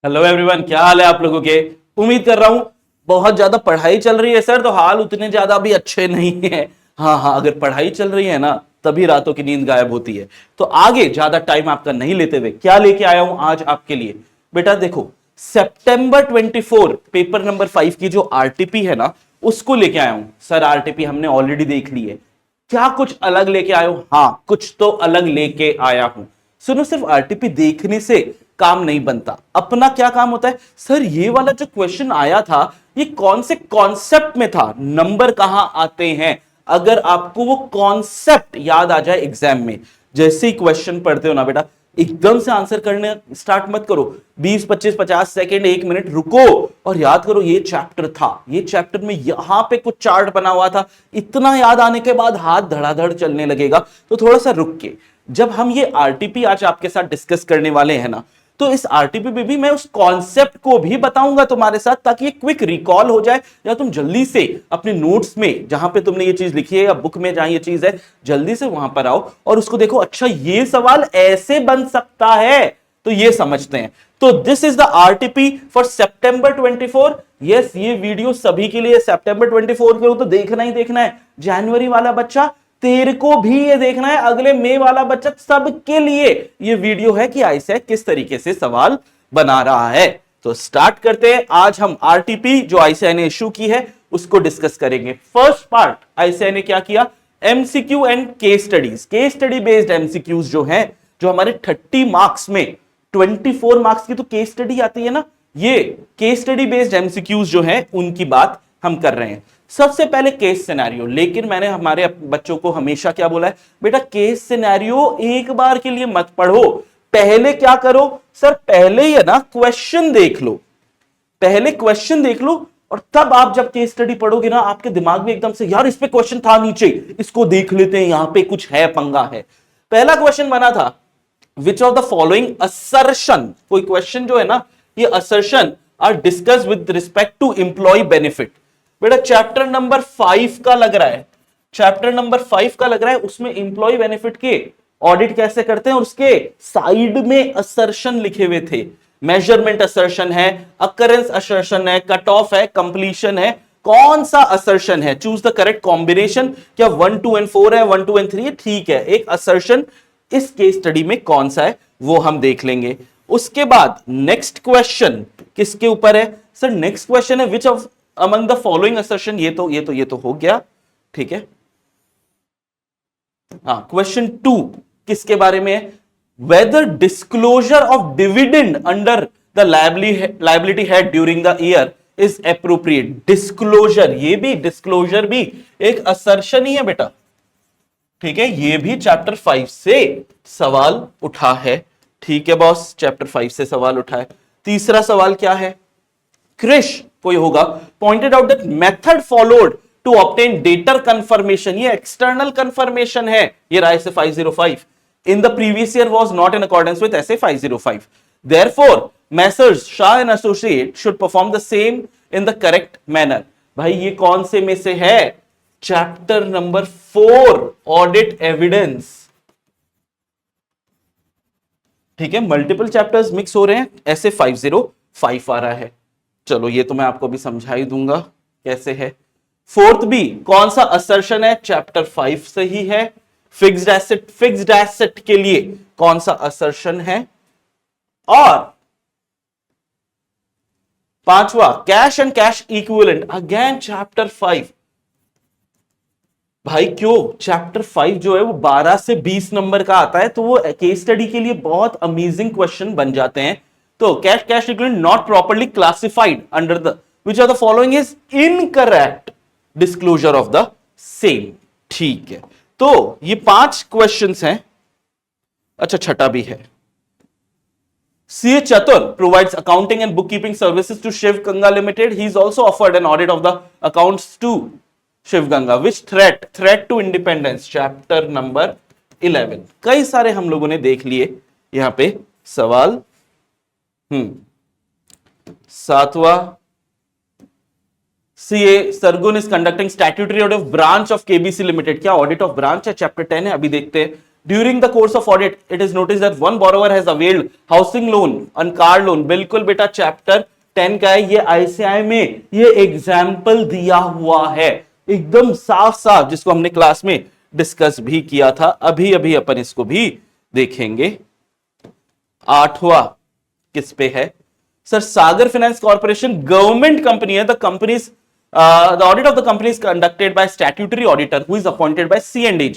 Hello everyone, क्या हाल है आप लोगों के। उम्मीद कर रहा हूं बहुत ज्यादा पढ़ाई चल रही है सर, तो हाल उतने ज्यादा भी अच्छे नहीं है। हाँ हाँ, अगर पढ़ाई चल रही है ना तभी रातों की नींद गायब होती है। तो आगे ज्यादा टाइम आपका नहीं लेते हुए क्या लेके आया हूं आज आपके लिए। बेटा देखो, सितंबर 24 पेपर नंबर 5 की जो आरटीपी है ना उसको लेके आया हूं। सर आरटीपी हमने ऑलरेडी देख ली है, क्या कुछ अलग लेके आया हूं? हाँ, कुछ तो अलग लेके आया हूं। सुनो, सिर्फ आरटीपी देखने से काम नहीं बनता। अपना क्या काम होता है? सर ये वाला जो क्वेश्चन आया था ये कौन से कॉन्सेप्ट में था, नंबर कहां आते हैं। अगर आपको वो कॉन्सेप्ट याद आ जाए एग्जाम में, जैसे ही क्वेश्चन पढ़ते हो ना बेटा, एकदम से आंसर करने स्टार्ट मत करो। 20 25 50 सेकंड 1 मिनट रुको और याद करो ये चैप्टर था, ये चैप्टर में यहां पे कुछ चार्ट बना हुआ था। इतना याद आने के बाद हाथ धड़ाधड़ चलने लगेगा। तो थोड़ा सा रुक के जब हम ये आरटीपी आज आपके साथ डिस्कस करने वाले हैं ना, तो इस आरटीपी में भी मैं उस कॉन्सेप्ट को भी बताऊंगा तुम्हारे साथ, ताकि ये क्विक रिकॉल हो जाए, या तुम जल्दी से अपने नोट्स में जहां पे तुमने ये चीज लिखी है या बुक में जहां ये चीज है, जल्दी से वहां पर आओ और उसको देखो। अच्छा ये सवाल ऐसे बन सकता है, तो ये समझते हैं। तो this is the RTP for September 24। Yes, ये वीडियो सभी के लिए। सितंबर 24 को तो देखना ही देखना है। जनवरी वाला बच्चा तेरे को भी ये देखना है, अगले मई वाला बच्चा, सबके लिए ये वीडियो है कि आईसीएसई किस तरीके से सवाल बना रहा है। तो स्टार्ट करते हैं। आज हम आरटीपी जो आईसीएसई ने इशू की है उसको डिस्कस करेंगे। फर्स्ट पार्ट, आईसीएसई ने क्या किया? MCQ and case studies, case study based MCQs जो हैं, जो हमारे 30 मार्क्स में 24 मार्क्स की तो केस स्टडी आती है ना, ये केस स्टडी बेस्ड एमसीक्यूज जो है उनकी बात हम कर रहे हैं। सबसे पहले केस सिनेरियो, लेकिन मैंने हमारे बच्चों को हमेशा क्या बोला है, बेटा केस सिनेरियो एक बार के लिए मत पढ़ो, पहले क्या करो सर, पहले ही है ना क्वेश्चन देख लो, पहले क्वेश्चन देख लो और तब आप जब केस स्टडी पढ़ोगे ना, आपके दिमाग में एकदम से यार इस पे क्वेश्चन था नीचे, इसको देख लेते हैं, यहां पे कुछ है, पंगा है। पहला क्वेश्चन बना था, which of the following assertion, कोई क्वेश्चन जो है ना, ये assertion are discuss with respect to employee benefit. बेटा चैप्टर नंबर 5 का लग रहा है, चैप्टर नंबर 5 का लग रहा है, उसमें एम्प्लॉय बेनिफिट के ऑडिट कैसे करते हैं और उसके साइड में असर्शन लिखे हुए थे। मेजरमेंट असर्शन है, अकरेंस असर्शन है, कट ऑफ है, कंप्लीशन है। कौन सा असर्शन है? Choose the correct combination. क्या 1 2 एंड 4 है, 1 2 एंड 3 है? ठीक है, एक असर्शन इस केस स्टडी में कौन सा है वो हम देख लेंगे। उसके बाद नेक्स्ट क्वेश्चन किसके ऊपर है सर? नेक्स्ट क्वेश्चन है which of among the following assertion, ये तो हो गया, ठीक है। हाँ, क्वेश्चन 2 किसके बारे में है? Whether disclosure of dividend under the liability head during the year is appropriate. Disclosure, ये भी डिस्क्लोजर भी एक असर्शन ही है बेटा, ठीक है। ये भी चैप्टर 5 से सवाल उठा है, ठीक है बॉस, चैप्टर 5 से सवाल उठा है। तीसरा सवाल क्या है? क्रिश कोई होगा, pointed out that method followed to obtain debtor confirmation, ये एक्सटर्नल कंफर्मेशन है, ये रहा SA 505 in the previous year was not in accordance with SA 505। Therefore messrs Shah and associate should perform the same in the correct manner. भाई ये कौन से में से है? चैप्टर नंबर 4 ऑडिट एविडेंस, ठीक है। मल्टीपल चैप्टर्स मिक्स हो रहे हैं, ऐसे 505 आ रहा है। चलो ये तो मैं आपको भी समझा ही दूंगा कैसे है। फोर्थ बी, कौन सा असर्शन है? चैप्टर 5 से ही है। फिक्स्ड एसेट के लिए कौन सा असर्शन है? और पांचवा, cash and cash equivalent, again chapter 5। भाई क्यों? चैप्टर 5 जो है वो 12 से 20 नंबर का आता है, तो वो केस स्टडी के लिए बहुत अमेजिंग क्वेश्चन बन जाते हैं। तो cash equivalent not properly classified under the which of the following is incorrect disclosure of the same, ठीक है। तो ये 5 क्वेश्चंस हैं। अच्छा छठा भी है। CA Chatur provides accounting and bookkeeping services to Shiv Ganga Limited. He is also offered an audit of the accounts to Shiv Ganga. Which threat to independence? Chapter number 11। कई सारे हम लोगों ने देख लिए यहां पे सवाल। सातवां, CA Sargun is conducting statutory audit of branch of KBC Limited। क्या ऑडिट ऑफ ब्रांच है? चैप्टर 10 है, अभी देखते हैं। During the course of audit, it is noticed that one borrower has availed housing loan and car loan. बिल्कुल बेटा chapter 10 का है ये, आईसीआई में ये एग्जाम्पल दिया हुआ है एकदम साफ साफ, जिसको हमने क्लास में डिस्कस भी किया था। अभी अभी अपन इसको भी देखेंगे। 8वां किस पे है सर? सागर फाइनेंस कॉर्पोरेशन गवर्नमेंट कंपनी है। The companies the audit of the company is conducted by statutory auditor who is appointed by C&AG,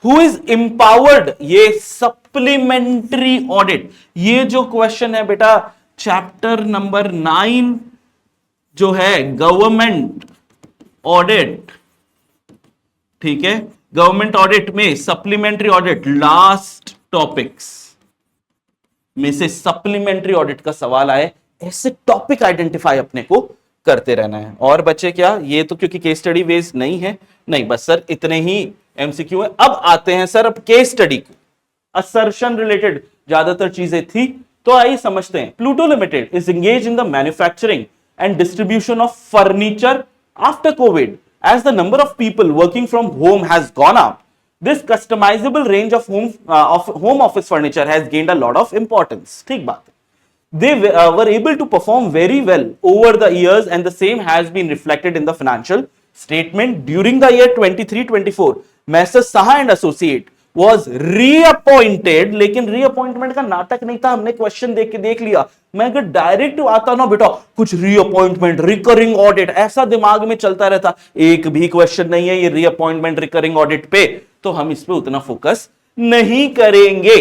who is empowered, ये supplementary audit, ये जो क्वेश्चन है बेटा चैप्टर नंबर 9 जो है गवर्नमेंट ऑडिट, ठीक है, गवर्नमेंट ऑडिट में सप्लीमेंट्री ऑडिट लास्ट टॉपिक्स में से सप्लीमेंट्री ऑडिट का सवाल आए, ऐसे टॉपिक आइडेंटिफाई अपने को करते रहना है। और बच्चे क्या ये तो क्योंकि केस स्टडी बेस्ड नहीं है, नहीं बस सर इतने ही एमसीक्यू है। अब आते हैं सर अब केस स्टडी को, असर्शन रिलेटेड ज्यादातर चीजें थी तो आइए समझते हैं। Pluto limited is engage in the manufacturing and distribution of furniture after Covid as the number of people working from home has gone up. This customizable range of home office furniture has gained a lot of importance. ठीक बात है। They were able to perform very well over the years and the same has been reflected in the financial statement. During the year 23-24, Messrs. Saha and Associate was reappointed, लेकिन reappointment का नाटक नहीं था, हमने question देख के देख लिया। मैं अगर डायरेक्ट आता ना बेटा कुछ रीअपॉइंटमेंट रिकरिंग ऑडिट ऐसा दिमाग में चलता रहता, एक भी क्वेश्चन नहीं है ये रीअपॉइंटमेंट रिकरिंग ऑडिट पे, तो हम इस पे उतना फोकस नहीं करेंगे।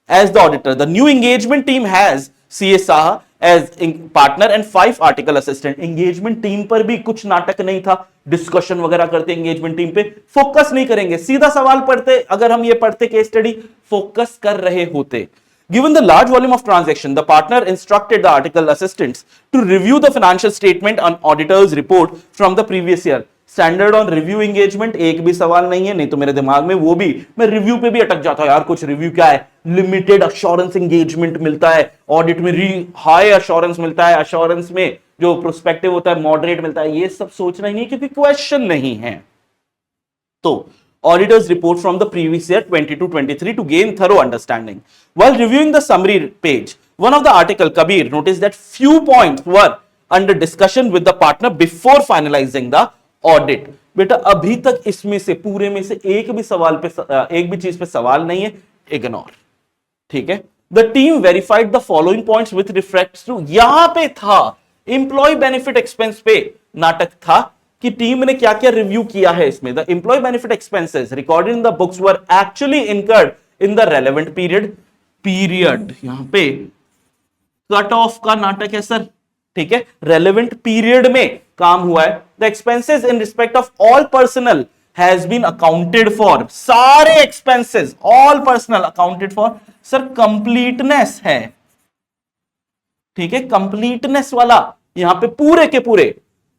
As the auditor, the new engagement team has CA Saha as partner and 5 article assistant. engagement team पर भी कुछ नाटक नहीं था, डिस्कशन वगैरह करते engagement team पे, फोकस नहीं करेंगे, सीधा सवाल पढ़ते। अगर हम ये पढ़ते केस स्टडी फोकस कर रहे होते। Given the large volume of transaction, the partner instructed the article assistants to review the financial statement and auditor's report from the previous year. Standard on review engagement एक भी सवाल नहीं है, नहीं तो मेरे दिमाग में वो भी मैं रिव्यू पे भी अटक जाता यार, कुछ रिव्यू क्या है, लिमिटेड अश्योरेंस एंगेजमेंट मिलता है, ऑडिट में हाई अश्योरेंस मिलता है, अश्योरेंस में जो प्रोस्पेक्टिव होता है मॉडरेट मिलता है, ये सब सोचना ही नहीं क्योंकि क्वेश्चन नहीं है। तो auditor's report from the previous year 22-23 to gain thorough understanding. While reviewing the summary page, one of the article Kabir notice that few points were under discussion with the partner before finalising the audit. बेटा अभी तक इसमें से पूरे में से एक भी सवाल पे एक भी चीज पे सवाल नहीं है, इग्नोर, ठीक है। The team verified the following points with refract to, यहां पे था एम्प्लॉय बेनिफिट एक्सपेंस पे नाटक था कि टीम ने क्या क्या रिव्यू किया है इसमें। The employee benefit expenses recorded in the books were actually incurred in the relevant period यहां पे कट ऑफ का नाटक है सर, ठीक है, रेलेवेंट पीरियड में काम हुआ है। The expenses in respect of all personnel has been accounted for, सारे expenses all personnel accounted for, sir completeness है, ठीक है, कंप्लीटनेस वाला यहां पे पूरे के पूरे।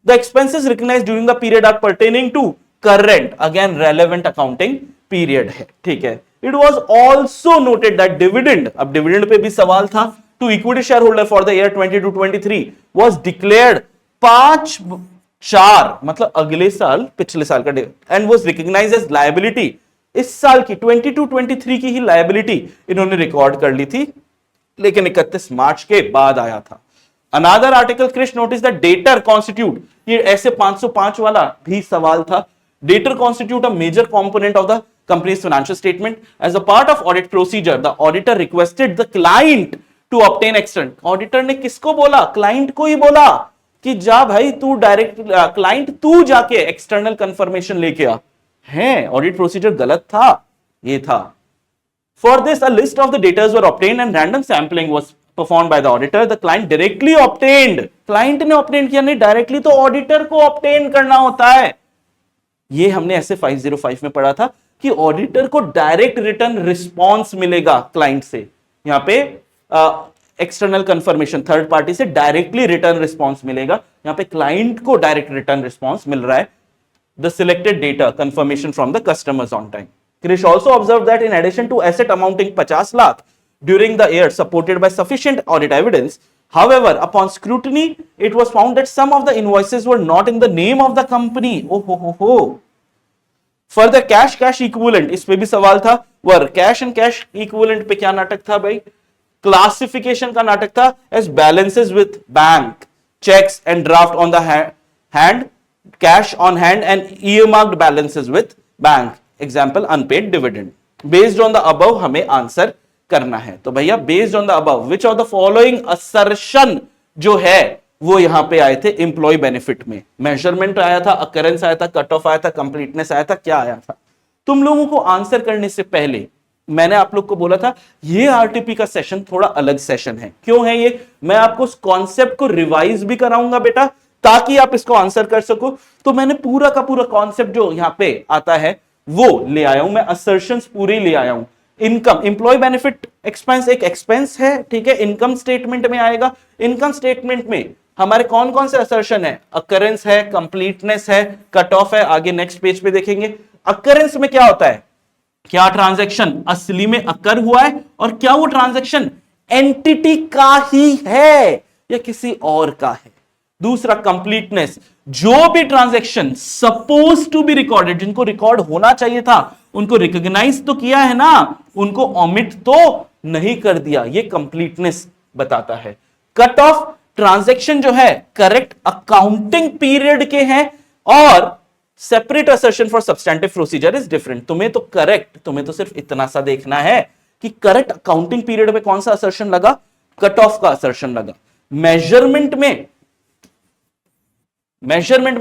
The expenses recognised during the period are pertaining to current, again relevant accounting period है, ठीक है। It was also noted that dividend, अब डिविडेंड पे भी सवाल था, to equity shareholder for the year 22-23 was declared 5/4 मतलब अगले साल पिछले साल का and was recognized as liability, इस साल की 22-23 की ही liability इन्होंने रिकॉर्ड कर ली थी, लेकिन 31 मार्च के बाद आया था। Another article Krish noticed that debtor constitute, ये ऐसे 505 वाला भी सवाल था। Debtor constitute a major component of the company's financial statement. As a part of audit procedure, the auditor requested the client to obtain external, auditor ने किसको बोला, client को ही बोला कि जा भाई तू डायरेक्ट, क्लाइंट तू जाके एक्सटर्नल कंफर्मेशन लेके आ, है ऑडिट प्रोसीजर गलत था, ये था। For this a list of the debtors were obtained and random sampling was performed by the auditor. The client directly obtained, client ने ऑब्टेन किया, नहीं डायरेक्टली तो ऑडिटर को ऑब्टेन करना होता है। ये हमने ऐसे 505 में पढ़ा था कि ऑडिटर को डायरेक्ट रिटर्न रिस्पॉन्स मिलेगा क्लाइंट से, यहां पे एक्सटर्नल कंफर्मेशन थर्ड पार्टी से डायरेक्टली रिटर्न रिस्पॉन्स मिलेगा, यहां पे क्लाइंट को डायरेक्ट रिटर्न रिस्पॉन्स मिल रहा है। The selected data confirmation from the customers on time. Krish also observed that in addition to asset amounting 50 lakh during the year supported by sufficient audit evidence, however upon scrutiny it was found that some of the invoices were not in the name of the company. Oh ho. Further cash equivalent, इस पे भी सवाल था, were cash and cash equivalent पे क्या नाटक था भाई? क्लासिफिकेशन का नाटक था as balances with bank, cheques and draft on the hand, cash on hand and earmarked balances with bank, example unpaid dividend. Based on the above हमें answer करना है। तो भैया based on the above which of the following assertion जो है वो यहां पे आए थे एम्प्लॉय बेनिफिट में? मेजरमेंट आया था, अकरेंस आया था, कट ऑफ आया था, कंप्लीटनेस आया था, क्या आया था? तुम लोगों को आंसर करने से पहले मैंने आप लोग को बोला था ये आरटीपी का सेशन थोड़ा अलग सेशन है। क्यों है ये? मैं आपको उस कॉन्सेप्ट को रिवाइज भी कराऊंगा बेटा, ताकि आप इसको आंसर कर सको। तो मैंने पूरा का पूरा कॉन्सेप्ट जो यहां पे आता है वो ले आया हूं, मैं असर्शंस पूरी ले आया हूं। इनकम, एम्प्लॉय बेनिफिट एक्सपेंस एक एक्सपेंस है, ठीक है, इनकम स्टेटमेंट में आएगा। इनकम स्टेटमेंट में हमारे कौन कौन से असर्शन है? अकरेंस है, कंप्लीटनेस है, कट ऑफ है, आगे नेक्स्ट पेज पे देखेंगे। अकरेंस में क्या होता है? क्या ट्रांजैक्शन असली में अकर हुआ है और क्या वो ट्रांजैक्शन एंटिटी का ही है या किसी और का है। दूसरा कंप्लीटनेस, जो भी transaction suppose to be recorded, जिनको रिकॉर्ड होना चाहिए था उनको रिकॉग्नाइज तो किया है ना, उनको ओमिट तो नहीं कर दिया, ये कंप्लीटनेस बताता है। कट ऑफ, ट्रांजैक्शन जो है करेक्ट अकाउंटिंग पीरियड के हैं और separate assertion for substantive procedure is different. तुम्हें तो करेक्ट, तुम्हें तो सिर्फ इतना सा देखना है कि करेक्ट अकाउंटिंग पीरियड में कौन सा असर्शन लगा, कट ऑफ का असर्शन लगा। मेजरमेंट में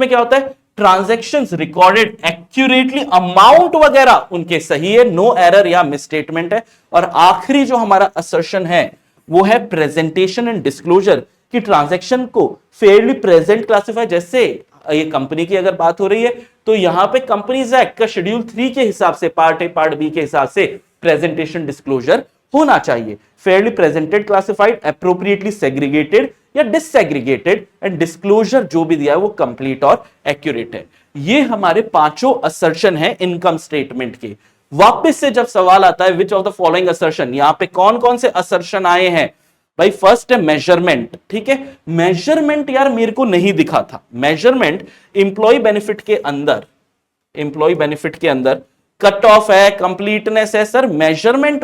क्या होता है? ट्रांजैक्शंस रिकॉर्डेड एक्यूरेटली, अमाउंट वगैरह उनके सही है, नो एरर या मिसस्टेटमेंट है। और आखिरी जो हमारा असर्शन है वो है प्रेजेंटेशन एंड डिस्क्लोजर, कि ट्रांजैक्शन को फेयरली प्रेजेंट क्लासिफाई। जैसे ये कंपनी की अगर बात हो रही है तो यहां पे कंपनीज एक्ट का शेड्यूल 3 के हिसाब से पार्ट ए पार्ट बी के हिसाब से प्रेजेंटेशन डिस्क्लोजर होना चाहिए। Fairlie presented, classified, appropriately segregated या डिससेग्रीगेटेड, एंड डिस्क्लोजर जो भी दिया है वो कंप्लीट और एक्यूरेट है। ये हमारे पांचों असर्शन है इनकम स्टेटमेंट के। वापस से जब सवाल आता है विच ऑफ द फॉलोइंग असर्शन, यहां पे कौन कौन से असर्शन आए हैं भाई? फर्स्ट है मेजरमेंट, ठीक है। मेजरमेंट यार मेरे को नहीं दिखा था। मेजरमेंट एम्प्लॉय बेनिफिट के अंदर, एम्प्लॉय बेनिफिट के अंदर कट ऑफ है, कंप्लीटनेस है। सर मेजरमेंट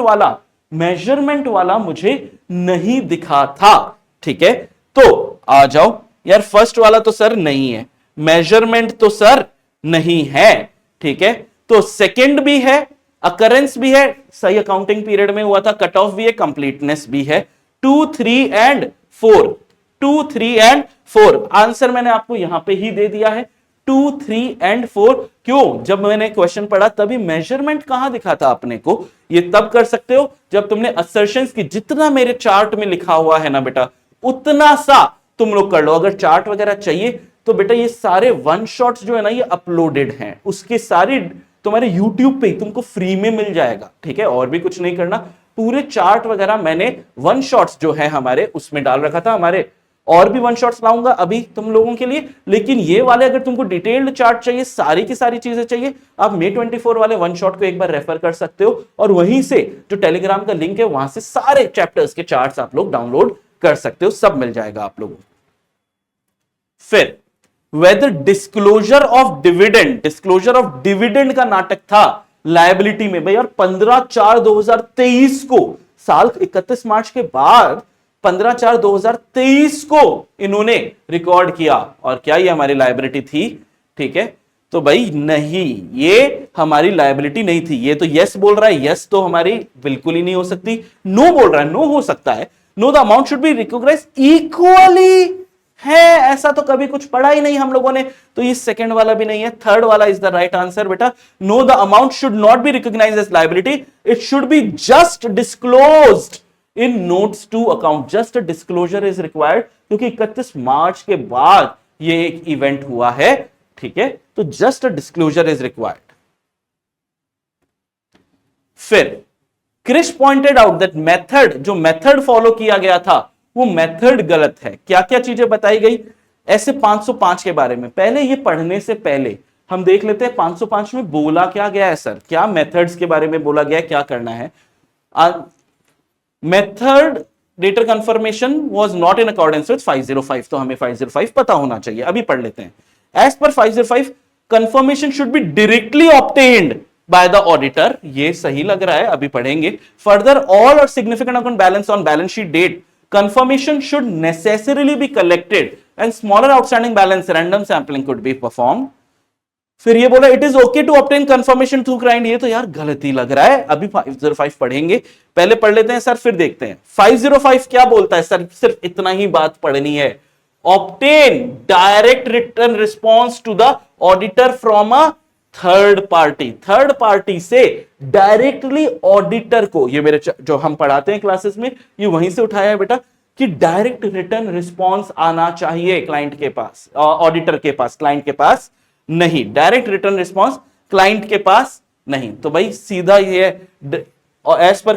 वाला मुझे नहीं दिखा था, ठीक है। तो आ जाओ यार, फर्स्ट वाला तो सर नहीं है, मेजरमेंट तो सर नहीं है, ठीक है। तो सेकंड भी है, अकरेंस भी है, सही अकाउंटिंग पीरियड में हुआ था, कट ऑफ भी है, कंप्लीटनेस भी है। 2, 3 एंड 4, 2, 3 एंड 4 आंसर मैंने आपको यहां पे ही दे दिया है। 2, 3 एंड 4 क्यों? जब मैंने क्वेश्चन पढ़ा तभी मेजरमेंट कहां दिखा था अपने को। ये तब कर सकते हो जब तुमने असर्शंस की, जितना मेरे चार्ट में लिखा हुआ है ना बेटा उतना सा तुम लोग कर लो। अगर चार्ट वगैरह चाहिए तो बेटा ये सारे वन शॉट्स जो है ना ये अपलोडेड हैं, उसके सारी तुम्हारे YouTube पे तुमको फ्री में मिल जाएगा, ठीक है। और भी कुछ नहीं करना, पूरे चार्ट वगैरह मैंने वन शॉट्स जो है हमारे उसमें डाल रखा था। हमारे और भी वन शॉट्स लाऊंगा अभी तुम लोगों के लिए, लेकिन ये वाले अगर तुमको डिटेल्ड चार्ट चाहिए, सारी की सारी चीजें चाहिए, आप May 24 वाले वन शॉट को एक बार रेफर कर सकते हो और वहीं से जो टेलीग्राम का लिंक है वहां से सारे चैप्टर्स के चार्ट्स आप लोग डाउनलोड कर सकते हो, सब मिल जाएगा आप लोगों को। फिर वेदर डिस्क्लोजर ऑफ डिविडेंड का नाटक था लायबिलिटी में भाई। और 15/4/2023 को, साल 31 मार्च के बाद 15/4/2023 को इन्होंने रिकॉर्ड किया। और क्या ये हमारी लायबिलिटी थी? ठीक है, तो भाई नहीं, ये हमारी लायबिलिटी नहीं थी। ये तो यस बोल रहा है, यस तो हमारी बिल्कुल ही नहीं हो सकती। नो बोल रहा है, नो हो सकता है। No the amount should be recognised equally है, ऐसा तो कभी कुछ पढ़ा ही नहीं हम लोगों ने, तो ये सेकंड वाला भी नहीं है। थर्ड वाला इज द राइट आंसर बेटा। No the amount should not be recognised as liability, it should be just disclosed in notes to account. Just disclosure is required, क्योंकि 31 मार्च के बाद ये एक इवेंट हुआ है, ठीक है, तो जस्ट डिस्क्लोजर इज रिक्वायर्ड। फिर Krish pointed out that method, जो मेथड फॉलो किया गया था वो मेथड गलत है। क्या क्या चीजें बताई गई ऐसे 505 के बारे में? पहले ये पढ़ने से पहले हम देख लेते हैं 505 में बोला क्या गया है सर, क्या मेथड्स के बारे में बोला गया है, क्या करना है। Method debtor confirmation was not in accordance with 505, तो हमें 505 पता होना चाहिए। अभी पढ़ लेते हैं। As per 505 confirmation should be directly obtained by the auditor, ये सही लग रहा है, अभी पढ़ेंगे. Further, all or significant account balance on balance sheet date confirmation should necessarily be collected and smaller outstanding balance random sampling could be performed. फिर ये बोला it is okay to obtain confirmation through client. ये तो यार गलती लग रहा है, अभी 505 पढ़ेंगे, पहले पढ़ लेते हैं सर फिर देखते हैं. 505 क्या बोलता है सर, सिर्फ इतना ही बात पढ़नी है. Obtain direct return response to the auditor from a third party. Third party से डायरेक्टली ऑडिटर को, ये मेरे जो हम पढ़ाते हैं क्लासेस में, ये वहीं से उठाया है बेटा कि डायरेक्ट रिटर्न रिस्पॉन्स आना चाहिए क्लाइंट के पास, ऑडिटर के पास, क्लाइंट के पास नहीं. डायरेक्ट रिटर्न रिस्पॉन्स क्लाइंट के पास नहीं. तो भाई सीधा ये as per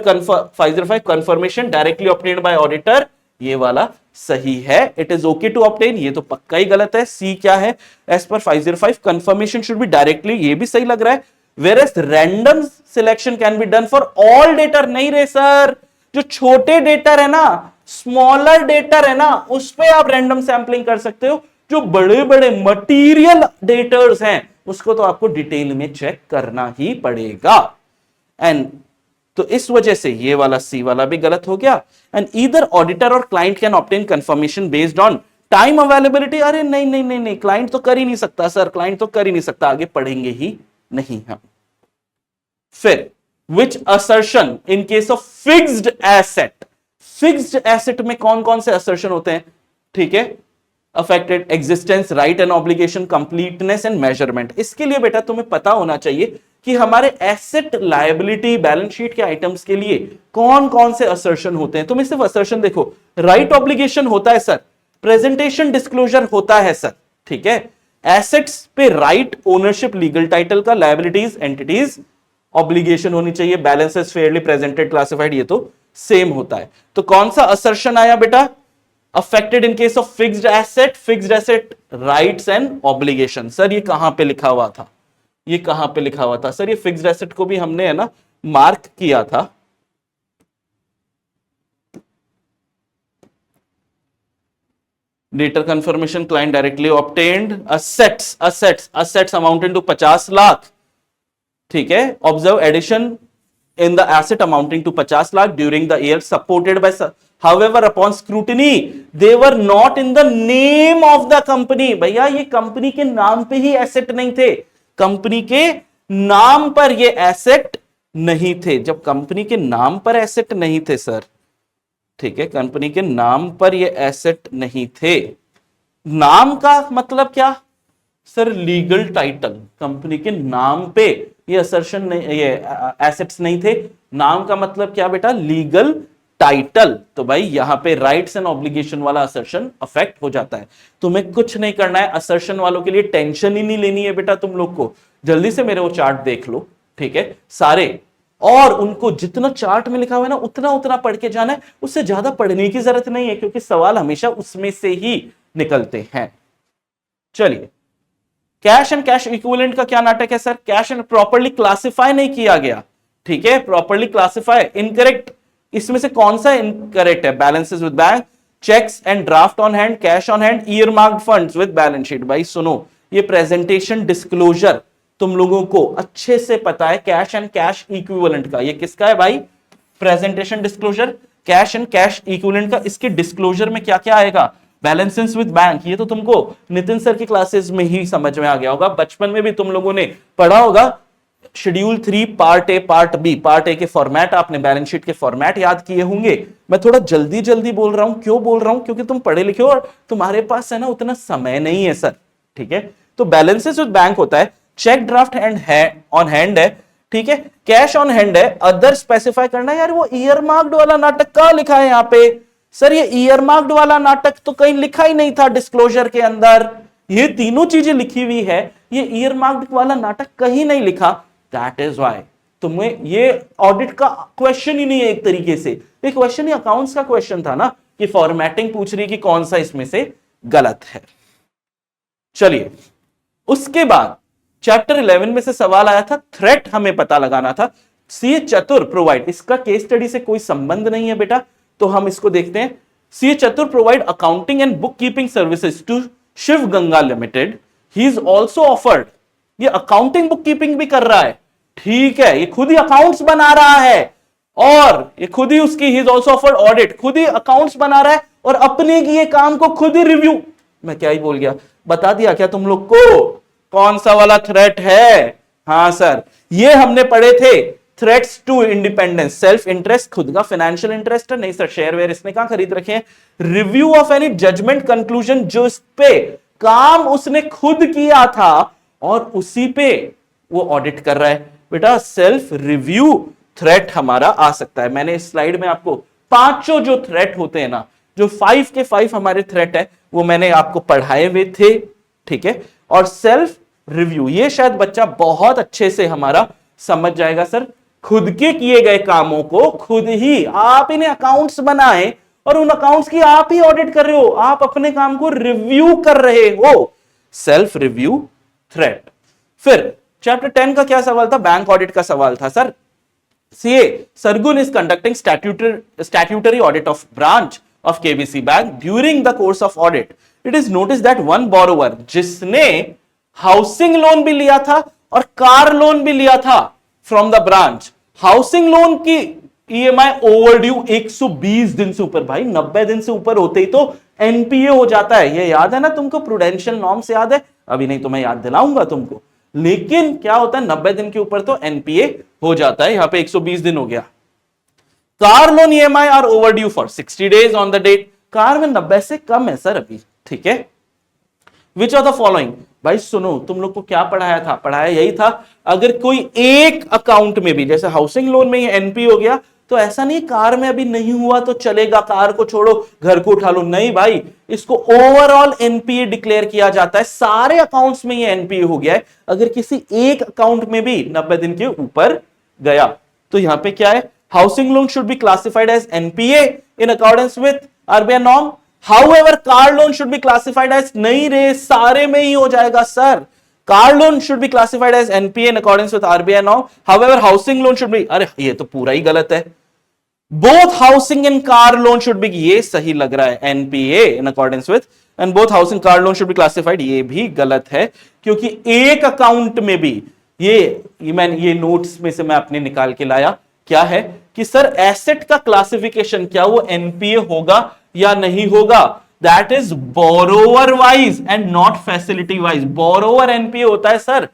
505 confirmation directly obtained by auditor, ये वाला सही है. It is okay to obtain, ये तो पक्का ही गलत है. सी क्या है, as per 505 confirmation should be directly, ये भी सही लग रहा है. Whereas random selection can be done for all debtor. नहीं रे सर, जो छोटे डेटर है ना, स्मॉलर डेटर है ना, उस पे आप रैंडम सैंपलिंग कर सकते हो. जो बड़े बड़े मटीरियल डेटर्स हैं उसको तो आपको डिटेल में चेक करना ही पड़ेगा. एंड तो इस वजह से ये वाला सी वाला भी गलत हो गया. एंड ईदर ऑडिटर और client can obtain confirmation based on time availability. अरे नहीं नहीं नहीं नहीं, क्लाइंट तो कर ही नहीं सकता सर, क्लाइंट तो कर ही नहीं सकता, आगे पढ़ेंगे ही नहीं हम. फिर which assertion in case of fixed asset. Fixed asset में कौन कौन से असर्शन होते हैं, ठीक है. Affected existence, right and obligation, completeness and measurement. इसके लिए बेटा तुम्हें पता होना चाहिए कि हमारे एसेट लायबिलिटी बैलेंस शीट के आइटम्स के लिए कौन कौन से असर्शन होते हैं. तुम्हें सिर्फ असर्शन देखो, राइट ऑब्लिगेशन होता है सर, प्रेजेंटेशन डिस्क्लोजर होता है सर, ठीक है. एसेट्स पे राइट ओनरशिप लीगल टाइटल का, लायबिलिटीज एंटिटीज ऑब्लिगेशन होनी चाहिए, बैलेंसेस फेयरली प्रेजेंटेड क्लासिफाइड, ये तो सेम होता है. तो कौन सा असर्शन आया बेटा, affected in case of fixed asset rights and obligation. Sir ये कहां पे लिखा हुआ था, ये कहां पे लिखा हुआ था सर, ये फिक्स्ड एसेट को भी हमने है ना मार्क किया था. Debtor confirmation client directly obtained. Assets amounted to 50 lakh, ठीक है. Observe addition in the asset amounting to 50 lakh during the year supported by, however upon scrutiny they were not in the name of the company. भैया ये company के नाम पे ही asset नहीं थे, company के नाम पर ये एसेट नहीं थे. जब कंपनी के नाम पर एसेट नहीं थे सर, ठीक है, कंपनी के नाम पर ये एसेट नहीं थे. नाम का मतलब क्या सर, लीगल टाइटल. कंपनी के नाम पे ये असर्शन नहीं, ये एसेट्स नहीं थे. नाम का मतलब क्या बेटा, लीगल टाइटल. तो भाई यहां पे राइट्स एंड ऑब्लिगेशन वाला असर्शन अफेक्ट हो जाता है. तुम्हें कुछ नहीं करना है, असर्शन वालों के लिए टेंशन ही नहीं लेनी है बेटा. तुम लोग को जल्दी से मेरे वो चार्ट देख लो, ठीक है, सारे, और उनको जितना चार्ट में लिखा हुआ है ना उतना उतना पढ़ के जाना है. उससे ज्यादा पढ़ने की जरूरत नहीं है क्योंकि सवाल हमेशा उसमें से ही निकलते हैं. चलिए, कैश एंड कैश इक्विवेलेंट का क्या नाटक है sir. Cash and properly classify नहीं किया गया, ठीक है, प्रॉपर्ली क्लासिफाई इनकरेक्ट. इसमें से कौन सा इनकरेक्ट है, balances with bank, cheques and draft on hand, cash on hand, earmarked funds with balance sheet. भाई सुनो, ये प्रेजेंटेशन डिस्क्लोजर तुम लोगों को अच्छे से पता है, कैश एंड कैश इक्विवेलेंट का. ये किसका है भाई, presentation disclosure, cash and cash equivalent का. इसके डिस्क्लोजर में क्या क्या आएगा, बैलेंसेस विद बैंक. ये तो तुमको नितिन सर की क्लासेस में ही समझ में आ गया होगा, बचपन में भी तुम लोगों ने पढ़ा होगा. Schedule 3 part A part B. Part A के फॉर्मेट आपने बैलेंस शीट के फॉर्मेट याद किए होंगे. मैं थोड़ा जल्दी जल्दी बोल रहा हूं, क्यों बोल रहा हूं, क्योंकि तुम पढ़े लिखे हो और तुम्हारे पास है ना उतना समय नहीं है सर, ठीक है. तो बैलेंसेस विद बैंक होता है, cheque draft and on hand है, ठीक है, कैश ऑन हैंड है, अदर स्पेसिफाई करना है. यार वो ईयर मार्क्ड वाला नाटक कहां लिखा है यहाँ पे सर, ये ईयर मार्क्ड वाला नाटक तो कहीं लिखा ही नहीं था डिस्क्लोजर के अंदर. ये तीनों चीजें लिखी हुई है, ये ईयर मार्क्ड वाला नाटक कहीं नहीं लिखा. दैट इज व्हाई तुम्हें ये ऑडिट का क्वेश्चन ही नहीं है. एक तरीके से ये क्वेश्चन ही अकाउंट्स का क्वेश्चन था ना, कि फॉर्मेटिंग पूछ रही कि कौन सा इसमें से गलत है. चलिए, उसके बाद चैप्टर 11 में से सवाल आया था, थ्रेट हमें पता लगाना था. सीए चतुर प्रोवाइड, इसका केस स्टडी से कोई संबंध नहीं है बेटा, तो हम इसको देखते हैं. CA Chatur provide accounting and bookkeeping services to Shiv Ganga limited. He is also offered, ये अकाउंटिंग बुक कीपिंग भी कर रहा है ठीक है, ये खुद ही अकाउंट्स बना रहा है और ये खुद ही उसकी ही इज ऑल्सो ऑफर्ड ऑडिट, खुद ही अकाउंट्स बना रहा है और अपने किए काम को खुद ही रिव्यू। मैं क्या ही बोल गया, बता दिया क्या तुम लोग को कौन सा वाला थ्रेट है? हाँ सर, ये हमने पढ़े थे, threats to independence, self interest, खुद का फाइनेंशियल इंटरेस्ट है, नहीं सर शेयर वेयर इसने कहां खरीद रखे हैं, review of any judgement conclusion, जो इस पे काम उसने खुद किया था और उसी पे वो ऑडिट कर रहा है। बेटा सेल्फ रिव्यू थ्रेट हमारा आ सकता है। मैंने इस स्लाइड में आपको पांचों जो थ्रेट होते हैं ना, जो 5 के 5 हमारे थ्रेट है, वो मैंने आपको पढ़ाए हुए थे, ठीक है। और सेल्फ रिव्यू ये शायद बच्चा बहुत अच्छे से हमारा समझ जाएगा सर, खुद के किए गए कामों को खुद ही आप इन्हें अकाउंट्स बनाए और उन अकाउंट्स की आप ही ऑडिट कर रहे हो, आप अपने काम को रिव्यू कर रहे हो, सेल्फ रिव्यू थ्रेट। फिर चैप्टर 10 का क्या सवाल था? बैंक ऑडिट का सवाल था sir. CA Sargun is conducting statutory audit of branch of KBC Bank. During the course of audit, it is noticed that one borrower जिसने हाउसिंग लोन भी लिया था और कार लोन भी लिया था from the branch, housing loan की EMI overdue 120 दिन से ऊपर, भाई 90 दिन से ऊपर होते ही तो NPA हो जाता है। ये याद है ना तुमको, प्रूडेंशियल नॉर्म्स याद है? अभी नहीं तो मैं याद दिलाऊंगा तुमको। लेकिन क्या होता है, 90 दिन के ऊपर तो NPA हो जाता है, यहां पे 120 दिन हो गया। Car loan EMI are overdue for 60 days on the date, car में 90 से कम है सर अभी, ठीक है। विच आर द फॉलोइंग, भाई सुनो, तुम लोग को क्या पढ़ाया था? पढ़ाया यही था, अगर कोई एक अकाउंट में भी, जैसे हाउसिंग लोन में ये NPA हो गया, तो ऐसा नहीं कार में अभी नहीं हुआ तो चलेगा, कार को छोड़ो घर को उठा लो, नहीं भाई, इसको ओवरऑल NPA डिक्लेयर किया जाता है। सारे अकाउंट्स में ये NPA हो गया है, अगर किसी एक अकाउंट में भी 90 दिन के ऊपर गया तो यहां पे क्या है, housing loan should be classified as NPA in accordance with RBI norm, however car loan should be classified as, नहीं रे सारे में ही हो जाएगा sir, car loan should be classified as NPA in accordance with RBI norm. However, housing loan should be, अरे ये तो पूरा ही गलत है, both housing and car loan should be, ये सही लग रहा है, NPA in accordance with, and both housing car loan should be classified, ये भी गलत है, क्योंकि एक अकाउंट में भी ये नोट्स में से मैं अपने निकाल के लाया, क्या है कि सर एसेट का क्लासिफिकेशन क्या वो NPA होगा या नहीं होगा, that is borrower wise and not facility wise. Borrower NPA होता है sir,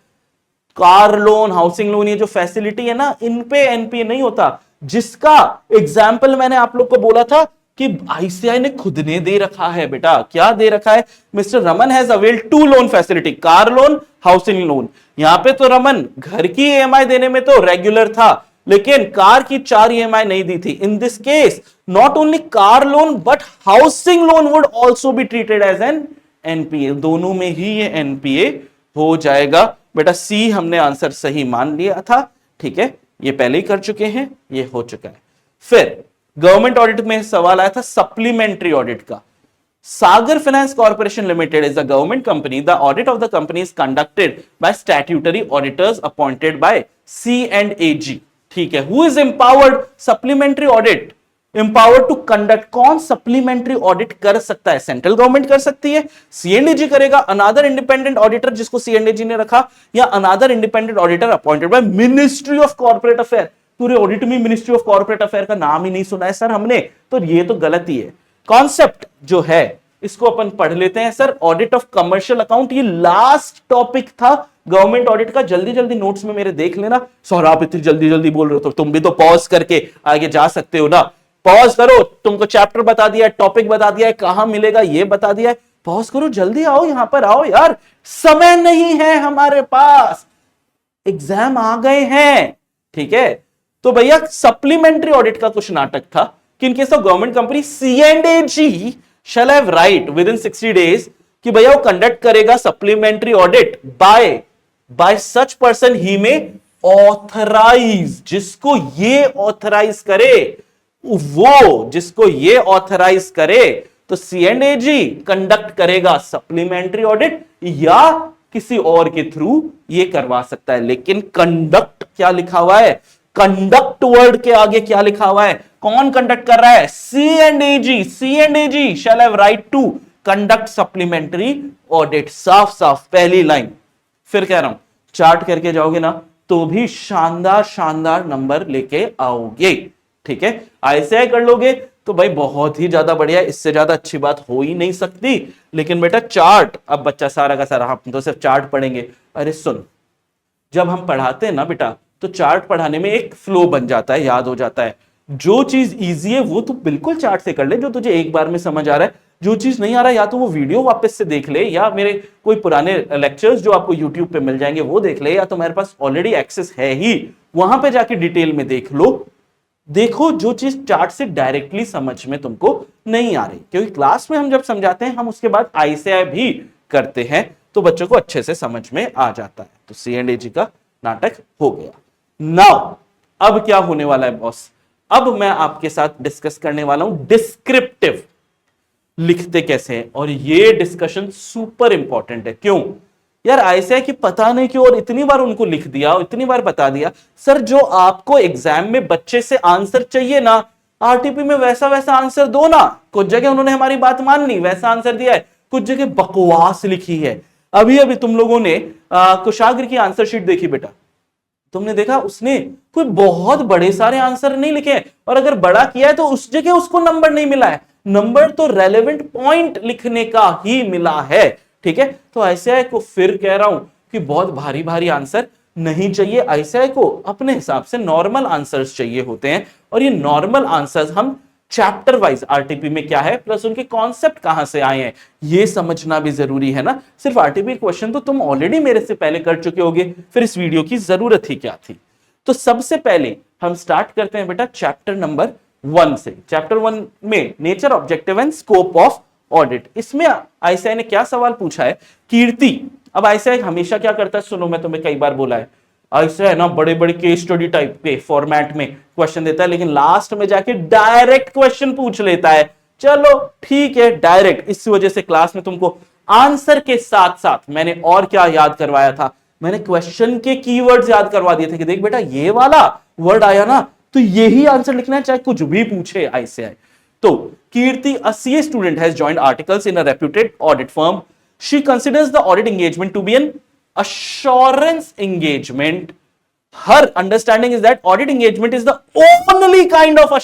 car loan, housing loan, ये जो फैसिलिटी है ना, इन पे NPA नहीं होता। जिसका एग्जाम्पल मैंने आप लोग को बोला था कि ICAI ने खुद ने दे रखा है, बेटा क्या दे रखा है, mister Raman has availed 2 loan facility, car loan, housing loan. यहां पे तो रमन घर की EMI देने में तो रेगुलर था, लेकिन कार की 4 EMI नहीं दी थी। In this case not only car loan but housing loan would also be treated as an NPA, दोनों में ही ये NPA हो जाएगा। बेटा C हमने आंसर सही मान लिया था, ठीक है, ये पहले ही कर चुके हैं, ये हो चुका है। फिर गवर्नमेंट ऑडिट में सवाल आया था सप्लीमेंट्री ऑडिट का। Sagar finance corporation limited is a government company, the audit of the company is conducted by statutory auditors appointed by C&AG, ठीक है। Who is empowered supplementary audit, empowered to conduct, कौन supplementary audit कर सकता है? Central government कर सकती है, C&AG करेगा, अनदर इंडिपेंडेंट ऑडिटर जिसको C&AG ने रखा, या another independent auditor appointed by ministry of corporate affair. पूरे ऑडिट में मिनिस्ट्री ऑफ कॉर्पोरेट अफेयर का नाम ही नहीं सुना है सर हमने, तो ये तो गलती है। कॉन्सेप्ट जो है इसको अपन पढ़ लेते हैं sir, audit of commercial account, ये लास्ट टॉपिक था गवर्नमेंट ऑडिट का। जल्दी जल्दी नोट्स में मेरे देख लेना। सौरभ इतनी जल्दी जल्दी बोल रहे हो तो तुम भी तो पॉज करके आगे जा सकते हो ना, पॉज करो, तुमको चैप्टर बता दिया है, टॉपिक बता दिया है, कहां मिलेगा ये बता दिया है, पॉज करो, जल्दी आओ, यहां पर आओ यार, समय नहीं है हमारे पास, एग्जाम आ गए हैं, ठीक है। तो भैया सप्लीमेंट्री ऑडिट का कुछ नाटक था कि इन case of government company C&AG shall have right within 60 days कि भैया वो कंडक्ट करेगा supplementary audit by such person ही में ऑथराइज, जिसको ये ऑथराइज करे, वो जिसको ये ऑथराइज करे, तो C&AG कंडक्ट करेगा सप्लीमेंट्री ऑडिट या किसी और के थ्रू ये करवा सकता है। लेकिन कंडक्ट क्या लिखा हुआ है, कंडक्ट वर्ड के आगे क्या लिखा हुआ है, कौन कंडक्ट कर रहा है? C&AG shall have right to conduct supplementary audit, साफ साफ पहली लाइन। फिर कह रहा हूं चार्ट करके जाओगे ना तो भी शानदार शानदार नंबर लेके आओगे। ठीक है, आईसीआई कर लोगे तो भाई बहुत ही ज्यादा बढ़िया, इससे ज्यादा अच्छी बात हो ही नहीं सकती। लेकिन बेटा चार्ट, अब बच्चा सारा का सारा हम तो सिर्फ चार्ट पढ़ेंगे। अरे सुन, जब हम पढ़ाते हैं ना बेटा, तो चार्ट पढ़ाने में एक फ्लो बन जाता है, याद हो जाता है। जो चीज इजी है वो तो बिल्कुल चार्ट से कर ले, जो तुझे एक बार में समझ आ रहा है। जो चीज नहीं आ रहा है, या तो वो वीडियो वापस से देख ले, या मेरे कोई पुराने लेक्चर्स जो आपको यूट्यूब पे मिल जाएंगे वो देख ले, या तुम्हारे पास ऑलरेडी एक्सेस है ही, वहां पे जाके डिटेल में देख लो। देखो जो चीज चार्ट से डायरेक्टली समझ में तुमको नहीं आ रही, क्योंकि क्लास में हम जब समझाते हैं हम उसके बाद आईसीआई भी करते हैं, तो बच्चों को अच्छे से समझ में आ जाता है। तो C&AG का नाटक हो गया। नाउ अब क्या होने वाला है बॉस, अब मैं आपके साथ डिस्कस करने वाला हूं डिस्क्रिप्टिव लिखते कैसे हैं, और ये डिस्कशन सुपर इंपॉर्टेंट है। क्यों यार, आईसीआई की पता नहीं क्यों और इतनी बार उनको लिख दिया और इतनी बार बता दिया, सर जो आपको एग्जाम में बच्चे से आंसर चाहिए ना, आरटीपी में वैसा वैसा आंसर दो ना। कुछ जगह उन्होंने हमारी बात मान ली, वैसा आंसर दिया है, कुछ जगह बकवास लिखी है। अभी अभी तुम लोगों ने कुशाग्र की आंसर शीट देखी बेटा, तुमने देखा उसने कोई बहुत बड़े सारे आंसर नहीं लिखे हैं, और अगर बड़ा किया है तो उस जगह उसको नंबर नहीं मिला है, नंबर तो रेलेवेंट पॉइंट लिखने का ही मिला है। ठीक है, तो आईसीआई को फिर कह रहा हूं कि बहुत भारी भारी आंसर नहीं चाहिए। आईसीआई को अपने हिसाब से नॉर्मल आंसर्स चाहिए होते हैं, और ये नॉर्मल आंसर्स हम चैप्टर वाइज आरटीपी में क्या है प्लस उनके कॉन्सेप्ट कहां से आए हैं ये समझना भी जरूरी है ना। सिर्फ आरटीपी क्वेश्चन तो तुम ऑलरेडी मेरे से पहले कर चुके होगे, फिर इस वीडियो की जरूरत ही क्या थी। तो सबसे पहले हम स्टार्ट करते हैं बेटा चैप्टर नंबर 1 से। चैप्टर 1 में nature, objective and scope of audit. इसमें आईसीआई ने क्या सवाल पूछा है, कीर्ति। अब आईसीआई हमेशा क्या करता है, सुनो मैं तुम्हें कई बार बोला है, ऐसे है ना बड़े बड़े केस स्टडी टाइप के फॉर्मेट में क्वेश्चन देता है, लेकिन लास्ट में जाके डायरेक्ट क्वेश्चन पूछ लेता है। चलो ठीक है, डायरेक्ट, इस वजह से क्लास में तुमको आंसर के साथ साथ मैंने और क्या याद करवाया था, मैंने क्वेश्चन के कीवर्ड्स याद करवा दिए थे कि देख बेटा ये वाला वर्ड आया ना तो यही आंसर लिखना है, चाहे कुछ भी पूछे आईसीआई। तो कीर्ति, a CA student, has joined articles in a reputed audit firm. She considers the audit engagement to be an assurance engagement. Her understanding is that audit engagement is the only kind of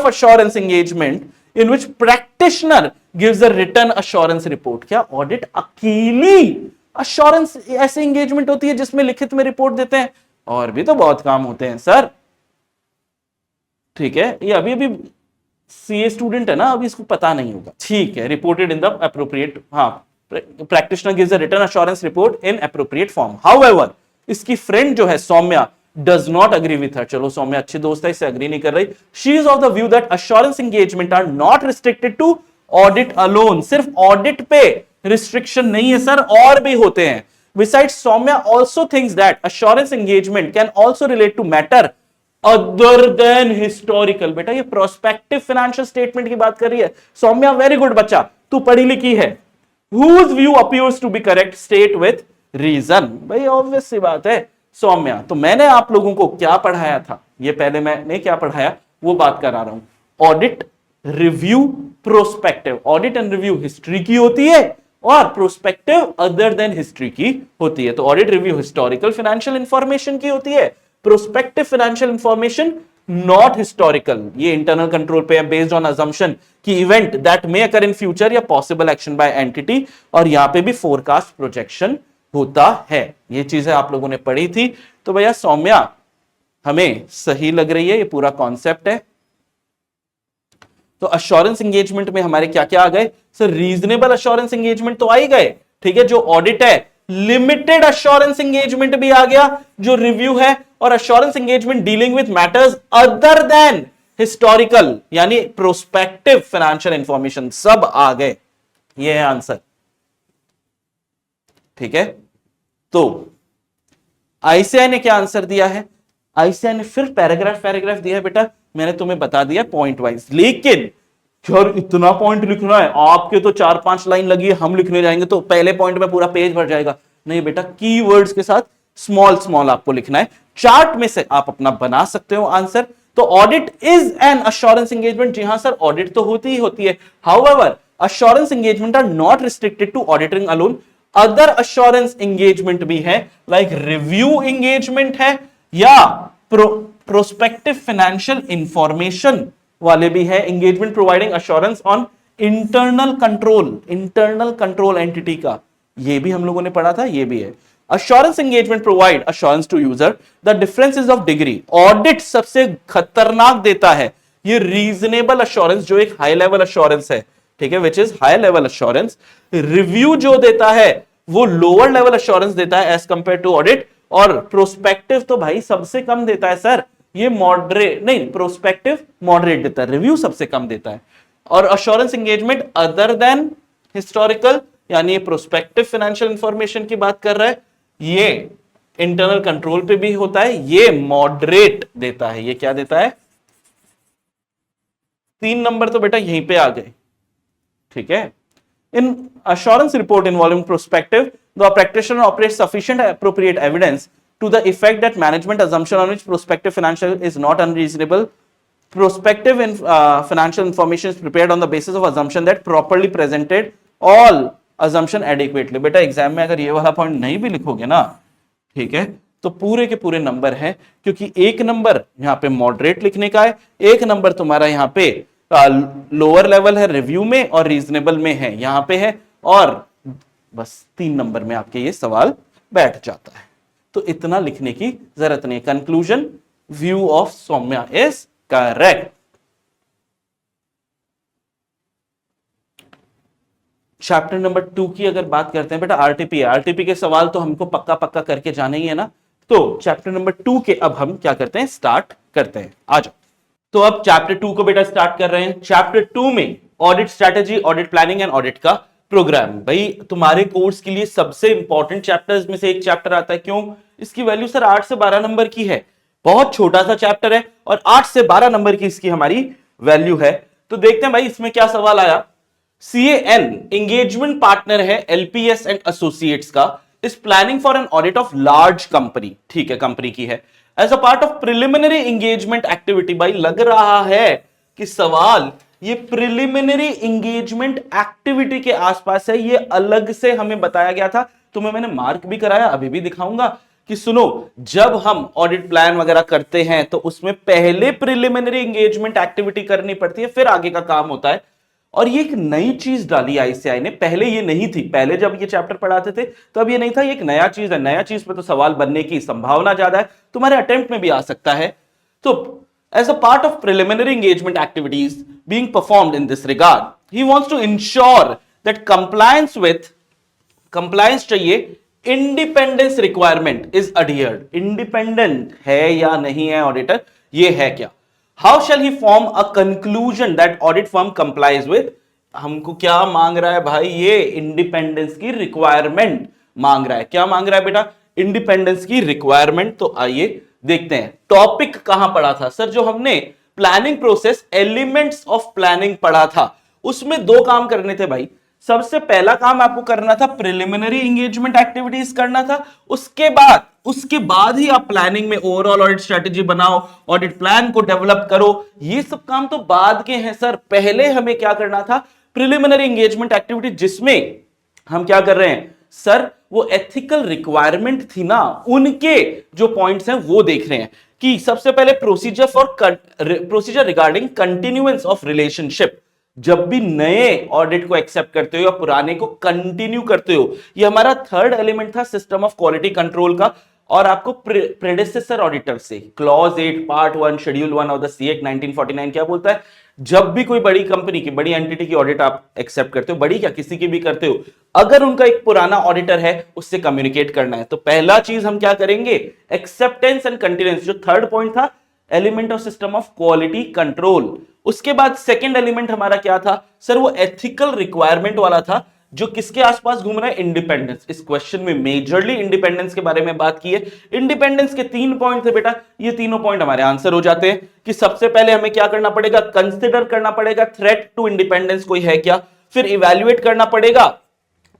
assurance engagement in which practitioner gives a written assurance report. क्या audit अकेली assurance ऐसे engagement होती है जिसमें लिखित में report देते हैं? और भी तो बहुत काम होते हैं सर। ठीक है, ये अभी अभी सीए स्टूडेंट है ना, अभी इसको पता नहीं होगा। ठीक है, रिपोर्टेड इन द एप्रोप्रिएट, हाँ, practitioner gives a written assurance report in appropriate form. However, इसकी फ्रेंड जो है Saumya does not agree with her. चलो सौम्या अच्छी दोस्त है, इससे अग्री नहीं कर रही। She is of the view that assurance engagement are not restricted to audit alone. सिर्फ ऑडिट पे रिस्ट्रिक्शन नहीं है सर, और भी होते हैं। Besides, Soumya also thinks that assurance engagement can also relate to matter other than historical। बेटा ये प्रोस्पेक्टिव फाइनेंशियल स्टेटमेंट की बात कर रही है सौम्या। वेरी गुड बच्चा, तू पढ़ी लिखी है। Whose view appears to be correct, state with reason। भाई ऑब्वियस सी बात है सौम्या। तो मैंने आप लोगों को क्या पढ़ाया था, ये पहले मैंने क्या पढ़ाया वो बात करा रहा हूं। Audit, review, prospective. Audit and review history की होती है और प्रोस्पेक्टिव अदर देन हिस्ट्री की होती है। तो audit review historical financial information की होती है, prospective financial information not historical. ये इंटरनल कंट्रोल पे है, बेस्ड ऑन अजम्पशन कि event that may occur in future या पॉसिबल एक्शन बाय एंटिटी, और यहां पे भी फोरकास्ट प्रोजेक्शन होता है। ये चीजें आप लोगों ने पढ़ी थी। तो भैया सौम्या हमें सही लग रही है, ये पूरा कॉन्सेप्ट है। तो अश्योरेंस एंगेजमेंट में हमारे क्या क्या आ गए सर, रीजनेबल अश्योरेंस एंगेजमेंट तो आ ही गए। ठीक है, जो ऑडिट है, लिमिटेड अश्योरेंस एंगेजमेंट भी आ गया, जो रिव्यू है, और assurance engagement dealing with matters other than historical यानी प्रोस्पेक्टिव फाइनेंशियल इंफॉर्मेशन, सब आ गए। ये है आंसर। ठीक है, तो आईसीआई ने क्या आंसर दिया है, आईसीआई ने फिर पैराग्राफ दिया है बेटा। मैंने तुम्हें बता दिया पॉइंट वाइज, लेकिन यार इतना पॉइंट लिखना है, आपके तो 4-5 लाइन लगी है, हम लिखने जाएंगे तो पहले पॉइंट में पूरा पेज भर जाएगा। नहीं बेटा, कीवर्ड्स के साथ स्मॉल स्मॉल आपको लिखना है। चार्ट में से आप अपना बना सकते हो आंसर। तो audit is an assurance engagement. जी हां सर, ऑडिट तो होती ही होती है। However, assurance engagement are not restricted to auditing alone. Other assurance engagement भी है, लाइक रिव्यू एंगेजमेंट है, या प्रोस्पेक्टिव फाइनेंशियल इंफॉर्मेशन वाले भी है, engagement providing assurance on internal control entity का, ये भी हम लोगों ने पढ़ा था, ये भी है। Assurance engagement provide assurance to user, the difference is of degree. Audit सबसे खतरनाक देता है ये रीजनेबल अश्योरेंस, जो एक हाई लेवल अश्योरेंस है, ठीक है, which is high level assurance. Review जो देता है वो लोअर लेवल अश्योरेंस देता है एज कंपेयर टू ऑडिट, और प्रोस्पेक्टिव तो भाई सबसे कम देता है सर, ये मॉडरेट नहीं, प्रोस्पेक्टिव मॉडरेट देता है, रिव्यू सबसे कम देता है। और assurance engagement other than historical, यानी प्रोस्पेक्टिव फाइनेंशियल इंफॉर्मेशन की बात कर रहा है, ये इंटरनल कंट्रोल पे भी होता है, ये मॉडरेट देता है। ये क्या देता है? 3 नंबर तो बेटा यहीं पे आ गए, ठीक है। इन assurance report involving prospective, the practitioner operates sufficient appropriate evidence to the effect that management assumption on which prospective financial is not unreasonable. Prospective financial information is prepared on the basis of assumption that properly presented all assumption adequately. बेटा exam में अगर ये वाला point नहीं भी लिखोगे ना, ठीक है, तो पूरे के पूरे नंबर है, क्योंकि एक नंबर यहां पे मॉडरेट लिखने का है, एक नंबर तुम्हारा यहां पे लोअर लेवल है रिव्यू में, और रीजनेबल में है यहां पे है, और बस 3 नंबर में आपके ये सवाल बैठ जाता है। तो इतना लिखने की जरूरत नहीं है। Conclusion, view of Saumya is correct. Chapter number 2 की अगर बात करते हैं बेटा, आरटीपी है, आरटीपी के सवाल तो हमको पक्का पक्का करके जाना ही है ना। तो चैप्टर नंबर 2 के अब हम क्या करते हैं, स्टार्ट करते हैं। आ जाओ। तो अब चैप्टर 2 को बेटा स्टार्ट कर रहे हैं। चैप्टर 2 में audit strategy, audit planning and audit का प्रोग्राम। भाई तुम्हारे कोर्स के लिए सबसे इंपॉर्टेंट चैप्टर्स में से एक चैप्टर आता है। क्यों? इसकी वैल्यू सर 8 से 12 नंबर की है, बहुत छोटा सा चैप्टर है, और 8 से 12 नंबर की इसकी हमारी वैल्यू है। तो देखते हैं भाई इसमें क्या सवाल आया। CAN एंगेजमेंट पार्टनर है LPS एंड एसोसिएट्स का, is planning for an audit of large company, ठीक है, कंपनी की है, as a part of preliminary engagement activity. भाई लग रहा है कि सवाल ये प्रिलिमिनरी एंगेजमेंट एक्टिविटी के आसपास है, ये अलग से हमें बताया गया था, तुम्हें मैंने मार्क भी कराया, अभी भी दिखाऊंगा कि सुनो, जब हम ऑडिट प्लान वगैरह करते हैं तो उसमें पहले प्रिलिमिनरी एंगेजमेंट एक्टिविटी करनी पड़ती है, फिर आगे का काम होता है। और ये एक नई चीज डाली ICAI ने, पहले ये नहीं थी, पहले जब ये चैप्टर पढ़ाते थे तो अब ये नहीं था, ये एक नया चीज है। नया चीज पे तो सवाल बनने की संभावना ज्यादा है, तुम्हारे अटेम्प्ट में भी आ सकता है। तो as a part of preliminary engagement activities being performed in this regard, he wants to ensure that compliance चाहिए, independence requirement is adhered। independent है या नहीं है ऑडिटर, ये है क्या? How shall he form a conclusion that audit firm complies with? हमको क्या मांग रहा है भाई, ये इंडिपेंडेंस की रिक्वायरमेंट मांग रहा है। क्या मांग रहा है बेटा? इंडिपेंडेंस की रिक्वायरमेंट। तो आइए देखते हैं टॉपिक कहां पढ़ा था सर, जो हमने planning process elements of planning पढ़ा था, उसमें 2 काम करने थे भाई। सबसे पहला काम आपको करना था प्रिलिमिनरी एंगेजमेंट एक्टिविटीज करना था, उसके बाद ही आप प्लानिंग में ओवरऑल ऑडिट स्ट्रेटेजी बनाओ, ऑडिट प्लान को डेवलप करो। ये सब काम तो बाद के हैं सर, पहले हमें क्या करना था, प्रिलिमिनरी एंगेजमेंट एक्टिविटी, जिसमें हम क्या कर रहे हैं सर, वो एथिकल रिक्वायरमेंट थी ना, उनके जो पॉइंट्स हैं वो देख रहे हैं। कि सबसे पहले procedure regarding continuance of relationship, जब भी नए ऑडिट को एक्सेप्ट करते हो या पुराने को कंटिन्यू करते हो, ये हमारा थर्ड एलिमेंट था सिस्टम ऑफ क्वालिटी कंट्रोल का। और आपको प्रेडेसेसर ऑडिटर से clause 8 part 1 schedule 1 of the C act 1949 क्या बोलता है, जब भी कोई बड़ी कंपनी की, बड़ी एंटिटी की ऑडिट आप एक्सेप्ट करते हो, बड़ी क्या किसी की भी करते हो, अगर उनका एक पुराना ऑडिटर है उससे कम्युनिकेट करना है। तो पहला चीज हम क्या करेंगे, एक्सेप्टेंस एंड कंटिन्यूएंस, जो थर्ड पॉइंट था, element of system of quality control. उसके बाद सेकेंड एलिमेंट हमारा क्या था सर, वो एथिकल रिक्वायरमेंट वाला था, जो किसके आसपास घूम रहा है, इंडिपेंडेंस। इस क्वेश्चन में मेजरली इंडिपेंडेंस के बारे में बात की है। इंडिपेंडेंस के 3 पॉइंट थे बेटा, ये तीनों पॉइंट हमारे आंसर हो जाते हैं। कि सबसे पहले हमें क्या करना पड़ेगा, कंसिडर करना पड़ेगा थ्रेट टू इंडिपेंडेंस कोई है क्या, फिर इवैल्यूएट करना पड़ेगा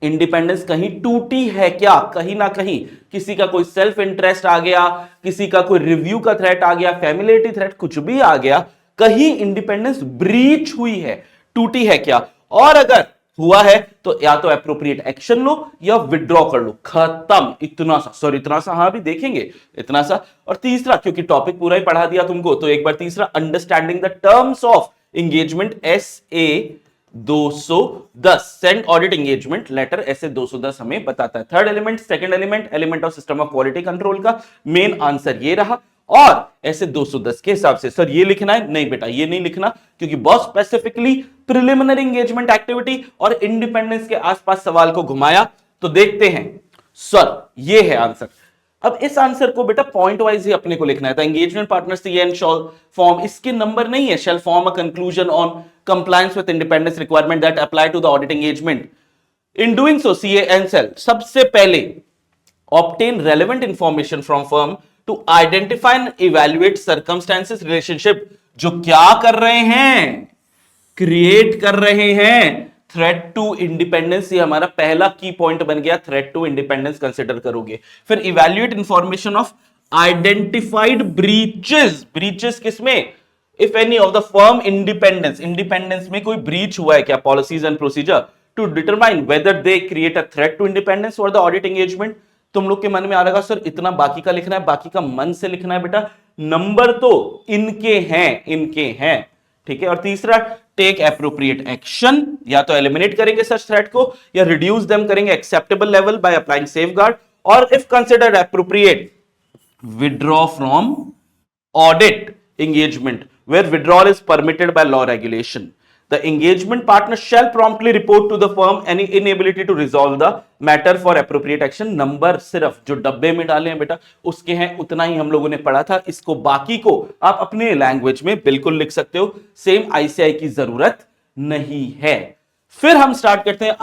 इंडिपेंडेंस कहीं टूटी है क्या, कहीं ना कहीं किसी का कोई सेल्फ इंटरेस्ट आ गया, किसी का कोई रिव्यू का थ्रेट आ गया, फैमिलियरिटी थ्रेट कुछ भी आ गया, कहीं इंडिपेंडेंस ब्रीच हुई है, टूटी है क्या। और अगर हुआ है तो या तो एप्रोप्रिएट एक्शन लो या विड्रॉ कर लो, खत्म। इतना सा, सॉरी इतना सा, हाँ भी देखेंगे इतना सा। और तीसरा, क्योंकि टॉपिक पूरा ही पढ़ा दिया तुमको, तो एक बार तीसरा, understanding the terms of engagement SA 210, send audit engagement letter SA 210 हमें बताता है। Third element, second element, element of system of quality control का मेन आंसर ये रहा। और ऐसे 210 के हिसाब से सर ये लिखना है, नहीं बेटा ये नहीं लिखना, क्योंकि बहुत स्पेसिफिकली प्रिलिमिनरी एंगेजमेंट एक्टिविटी और इंडिपेंडेंस के आसपास सवाल को घुमाया। तो देखते हैं सर, ये है आंसर। अब इस आंसर को बेटा पॉइंट वाइज ही अपने को लिखना है। Engagement partners and shall form, इसके नंबर नहीं है, shall form a conclusion on compliance with independence requirement that apply to the audit engagement. In doing so CA and SEL सबसे पहले obtain relevant information from firm to identify and evaluate circumstances relationship, जो क्या कर रहे हैं, create कर रहे हैं थ्रेट टू इंडिपेंडेंस। ये हमारा पहला की पॉइंट बन गया, थ्रेट टू इंडिपेंडेंस कंसिडर करोगे। फिर evaluate information of identified breaches, breaches किसमें, if any of the firm independence, independence में कोई ब्रीच हुआ है क्या, policies and procedure, to determine whether they create a threat to independence for the audit engagement. तुम लोग के मन में आ रहा सर इतना बाकी का लिखना है, बाकी का मन से लिखना है बेटा, नंबर तो इनके हैं, इनके हैं, ठीक है। और तीसरा, टेक एप्रोप्रिएट एक्शन, या तो एलिमिनेट करेंगे सच थ्रेट को या रिड्यूस देम करेंगे acceptable level by applying safeguard, और if considered appropriate withdraw from audit engagement where withdrawal is permitted by law regulation. The engagement partner shall promptly report to the firm any inability to resolve the matter for appropriate action. Number सिर्फ जो डब्बे में डाले हैं बेटा उसके हैं, उतना ही हम लोगों ने पढ़ा था। इसको बाकी को आप अपने लैंग्वेज में बिल्कुल लिख सकते हो, सेम ICI की जरूरत नहीं है। फिर हम स्टार्ट करते हैं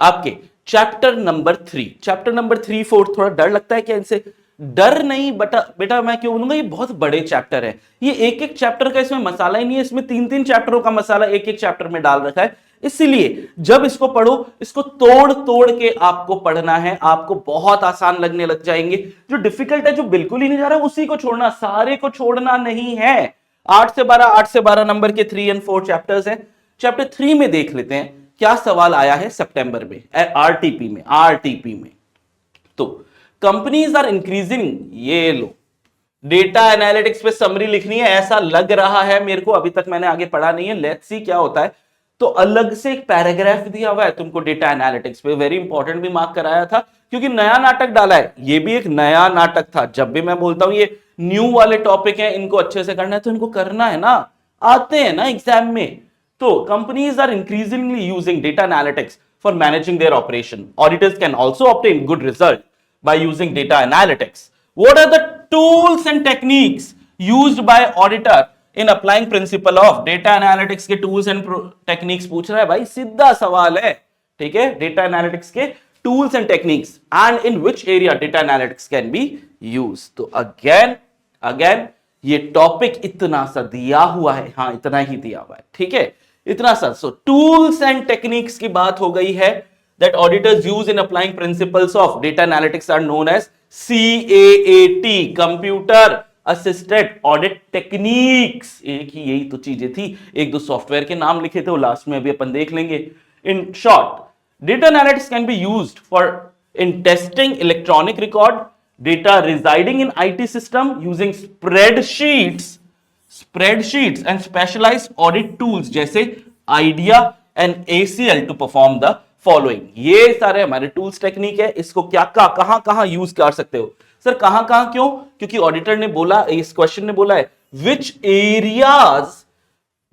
आपके चैप्टर नंबर 3। चैप्टर नंबर 3 4 थोड़ा डर लगता है क्या इनसे? डर नहीं बेटा मैं क्यों बोलूंगा, ये बहुत बड़े चैप्टर है। ये एक एक चैप्टर का इसमें मसाला ही नहीं है, इसमें 3-3 चैप्टरों का मसाला एक एक चैप्टर में डाल रखा है। इसलिए जब इसको पढ़ो, इसको तोड़ तोड़ के आपको पढ़ना है, आपको बहुत आसान लगने लग जाएंगे। जो डिफिकल्ट है, जो बिल्कुल ही नहीं जा रहा, उसी को छोड़ना, सारे को छोड़ना नहीं है। 8 से 12 नंबर के 3 और 4 चैप्टर्स हैं। चैप्टर 3 में देख लेते हैं क्या सवाल आया है सितंबर में आरटीपी में। तो कंपनीज आर इंक्रीजिंग, ये लो डेटा एनालिटिक्स पे समरी लिखनी है, ऐसा लग रहा है मेरे को, अभी तक मैंने आगे पढ़ा नहीं है, लेट्स सी क्या होता है। तो अलग से एक पैराग्राफ दिया हुआ है तुमको डेटा एनालिटिक्स पे, वेरी इंपॉर्टेंट भी मार्क कराया था क्योंकि नया नाटक डाला है। ये भी एक नया नाटक था। जब भी मैं बोलता हूं ये न्यू वाले टॉपिक है, इनको अच्छे से करना है तो इनको करना है ना, आते हैं ना एग्जाम में। तो companies are increasingly using data analytics for managing their operation. Auditors can also obtain good result by using data analytics. What are the tools and techniques used by auditor in applying principle of data analytics? के tools and techniques पूछ रहा है भाई, सीधा सवाल है, ठीक है। data analytics के tools and techniques and in which area data analytics can be used. तो again ये टॉपिक इतना सा दिया हुआ है, हाँ इतना ही दिया हुआ है, ठीक है, इतना सा। So tools and techniques की बात हो गई है that auditors use in applying principles of data analytics are known as CAAT, Computer Assisted Audit Techniques। एक ही यही तो चीजें थी, एक दो सॉफ्टवेयर के नाम लिखे थे वो लास्ट में अभी अपन देख लेंगे। In short, data analytics can be used for in testing electronic record, data residing in IT system using spreadsheets and specialized audit tools जैसे IDEA and ACL to perform the following. ये सारे हमारे tools technique है। इसको क्या कहां use कर सकते हो सर, कहां क्यों? क्योंकि ऑडिटर ने बोला, इस क्वेश्चन ने बोला है विच areas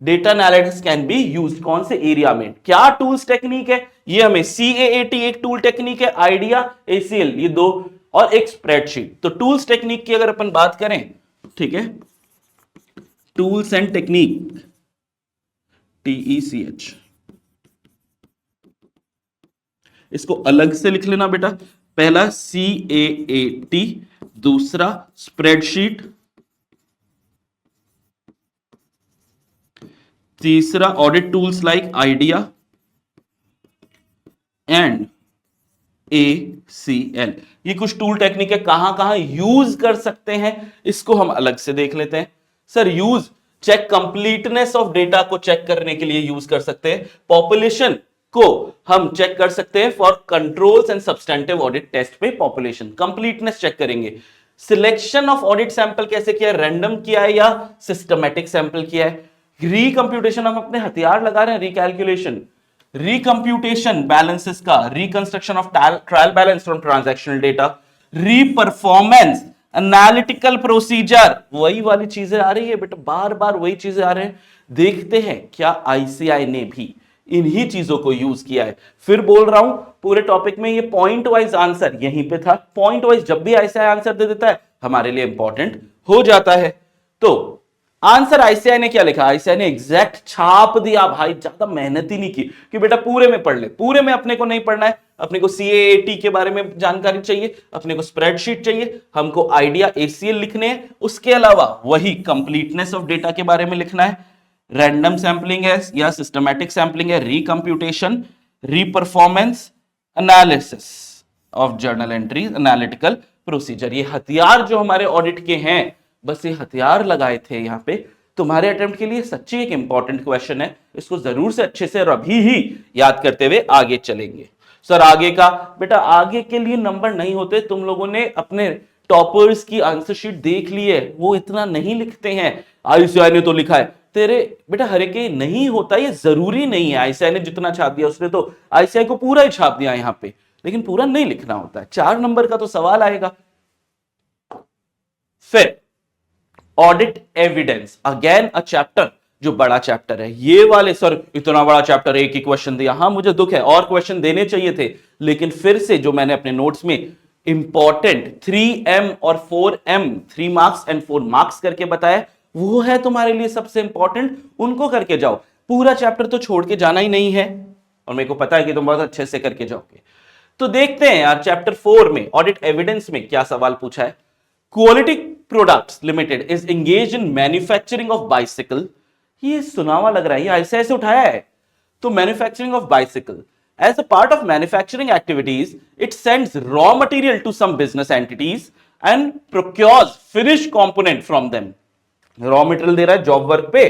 data analytics can be used, कौन से एरिया में क्या टूल्स टेक्निक है। ये हमें CAAT एक टूल टेक्निक है, आइडिया ACL ये दो, और एक स्प्रेडशीट। तो टूल्स टेक्निक की अगर अपन बात करें, ठीक है, टूल्स एंड टेक्निक TECH, इसको अलग से लिख लेना बेटा। पहला CAAT, दूसरा स्प्रेडशीट, तीसरा audit tools like idea and ACL। ये कुछ टूल टेक्निक है, कहां यूज कर सकते हैं इसको हम अलग से देख लेते हैं। Sir use, check completeness of data को चेक करने के लिए यूज कर सकते हैं, पॉपुलेशन को हम चेक कर सकते हैं for controls and substantive audit test पे पॉपुलेशन कंप्लीटनेस चेक करेंगे। सिलेक्शन ऑफ ऑडिट सैंपल कैसे किया है, रैंडम किया है या सिस्टमैटिक सैंपल किया है। रिकंप्यूटेशन हम अपने हथियार लगा रहे हैं, रिकैलकुलेशन, रिकंप्यूटेशन बैलेंसेस का, reconstruction of trial balance from transactional data, reperformance, analytical procedure, वही वाली चीजें आ रही है बेटा, बार बार वही चीजें आ रहे हैं। देखते हैं क्या आईसीआई ने भी इन्हीं चीजों को यूज किया है। फिर बोल रहा हूं पूरे टॉपिक में ये पॉइंट वाइज आंसर यहीं पे था, पॉइंट वाइज जब भी आईसीआई आंसर दे देता है हमारे लिए इंपॉर्टेंट हो जाता है। तो आंसर आईसीआई ने क्या लिखा, आईसीआई ने एग्जैक्ट छाप दिया भाई, ज्यादा मेहनत ही नहीं की कि बेटा पूरे में पढ़ ले, पूरे में अपने को नहीं पढ़ना है, अपने को सीएएटी के बारे में जानकारी चाहिए, अपने को स्प्रेडशीट चाहिए, हमको आइडिया एसीएल लिखने हैं, उसके अलावा वही कंप्लीटनेस ऑफ डेटा के बारे में लिखना है, रैंडम सैंपलिंग है या सिस्टमैटिक सैंपलिंग है, recomputation, reperformance, analysis of journal entries, analytical procedure. ये हथियार जो हमारे ऑडिट के हैं, बस ये हथियार लगाए थे यहां पे तुम्हारे अटेम्प्ट के लिए। सच्ची एक इंपॉर्टेंट क्वेश्चन है, इसको जरूर से अच्छे से और अभी ही याद करते हुए आगे चलेंगे। सर आगे का बेटा, आगे के लिए नंबर नहीं होते, तुम लोगों ने अपने टॉपर्स की आंसर शीट देख ली है, वो इतना नहीं लिखते हैं, आईसीआई ने तो लिखा है, तेरे बेटा हर एक नहीं होता, ये जरूरी नहीं है। आईसीआई ने जितना छाप दिया उसने तो आईसीआई को पूरा ही छाप दिया यहां पे, लेकिन पूरा नहीं लिखना होता है, 4 नंबर का तो सवाल आएगा। फिर audit evidence, again a chapter जो बड़ा चैप्टर है, ये वाले सर इतना बड़ा चैप्टर एक ही क्वेश्चन दिया, हाँ मुझे दुख है, और क्वेश्चन देने चाहिए थे, लेकिन फिर से जो मैंने अपने नोट्स में इंपॉर्टेंट 3M और 4M, 3 मार्क्स एंड 4 मार्क्स करके बताया, वो है तुम्हारे लिए सबसे इंपॉर्टेंट, उनको करके जाओ, पूरा चैप्टर तो छोड़ के जाना ही नहीं है, और मेरे को पता है कि तुम बहुत अच्छे से करके जाओगे। तो देखते हैं यार चैप्टर 4 में ऑडिट एविडेंस में क्या सवाल पूछा है। Quality products limited is engaged in manufacturing of bicycle, ये सुनावा लग रहा है, ये ऐसे ऐसे उठाया है। तो manufacturing of bicycle, as a part of manufacturing activities it sends raw material to some business entities and procures finished component from them, raw material दे रहा है जॉब वर्क पे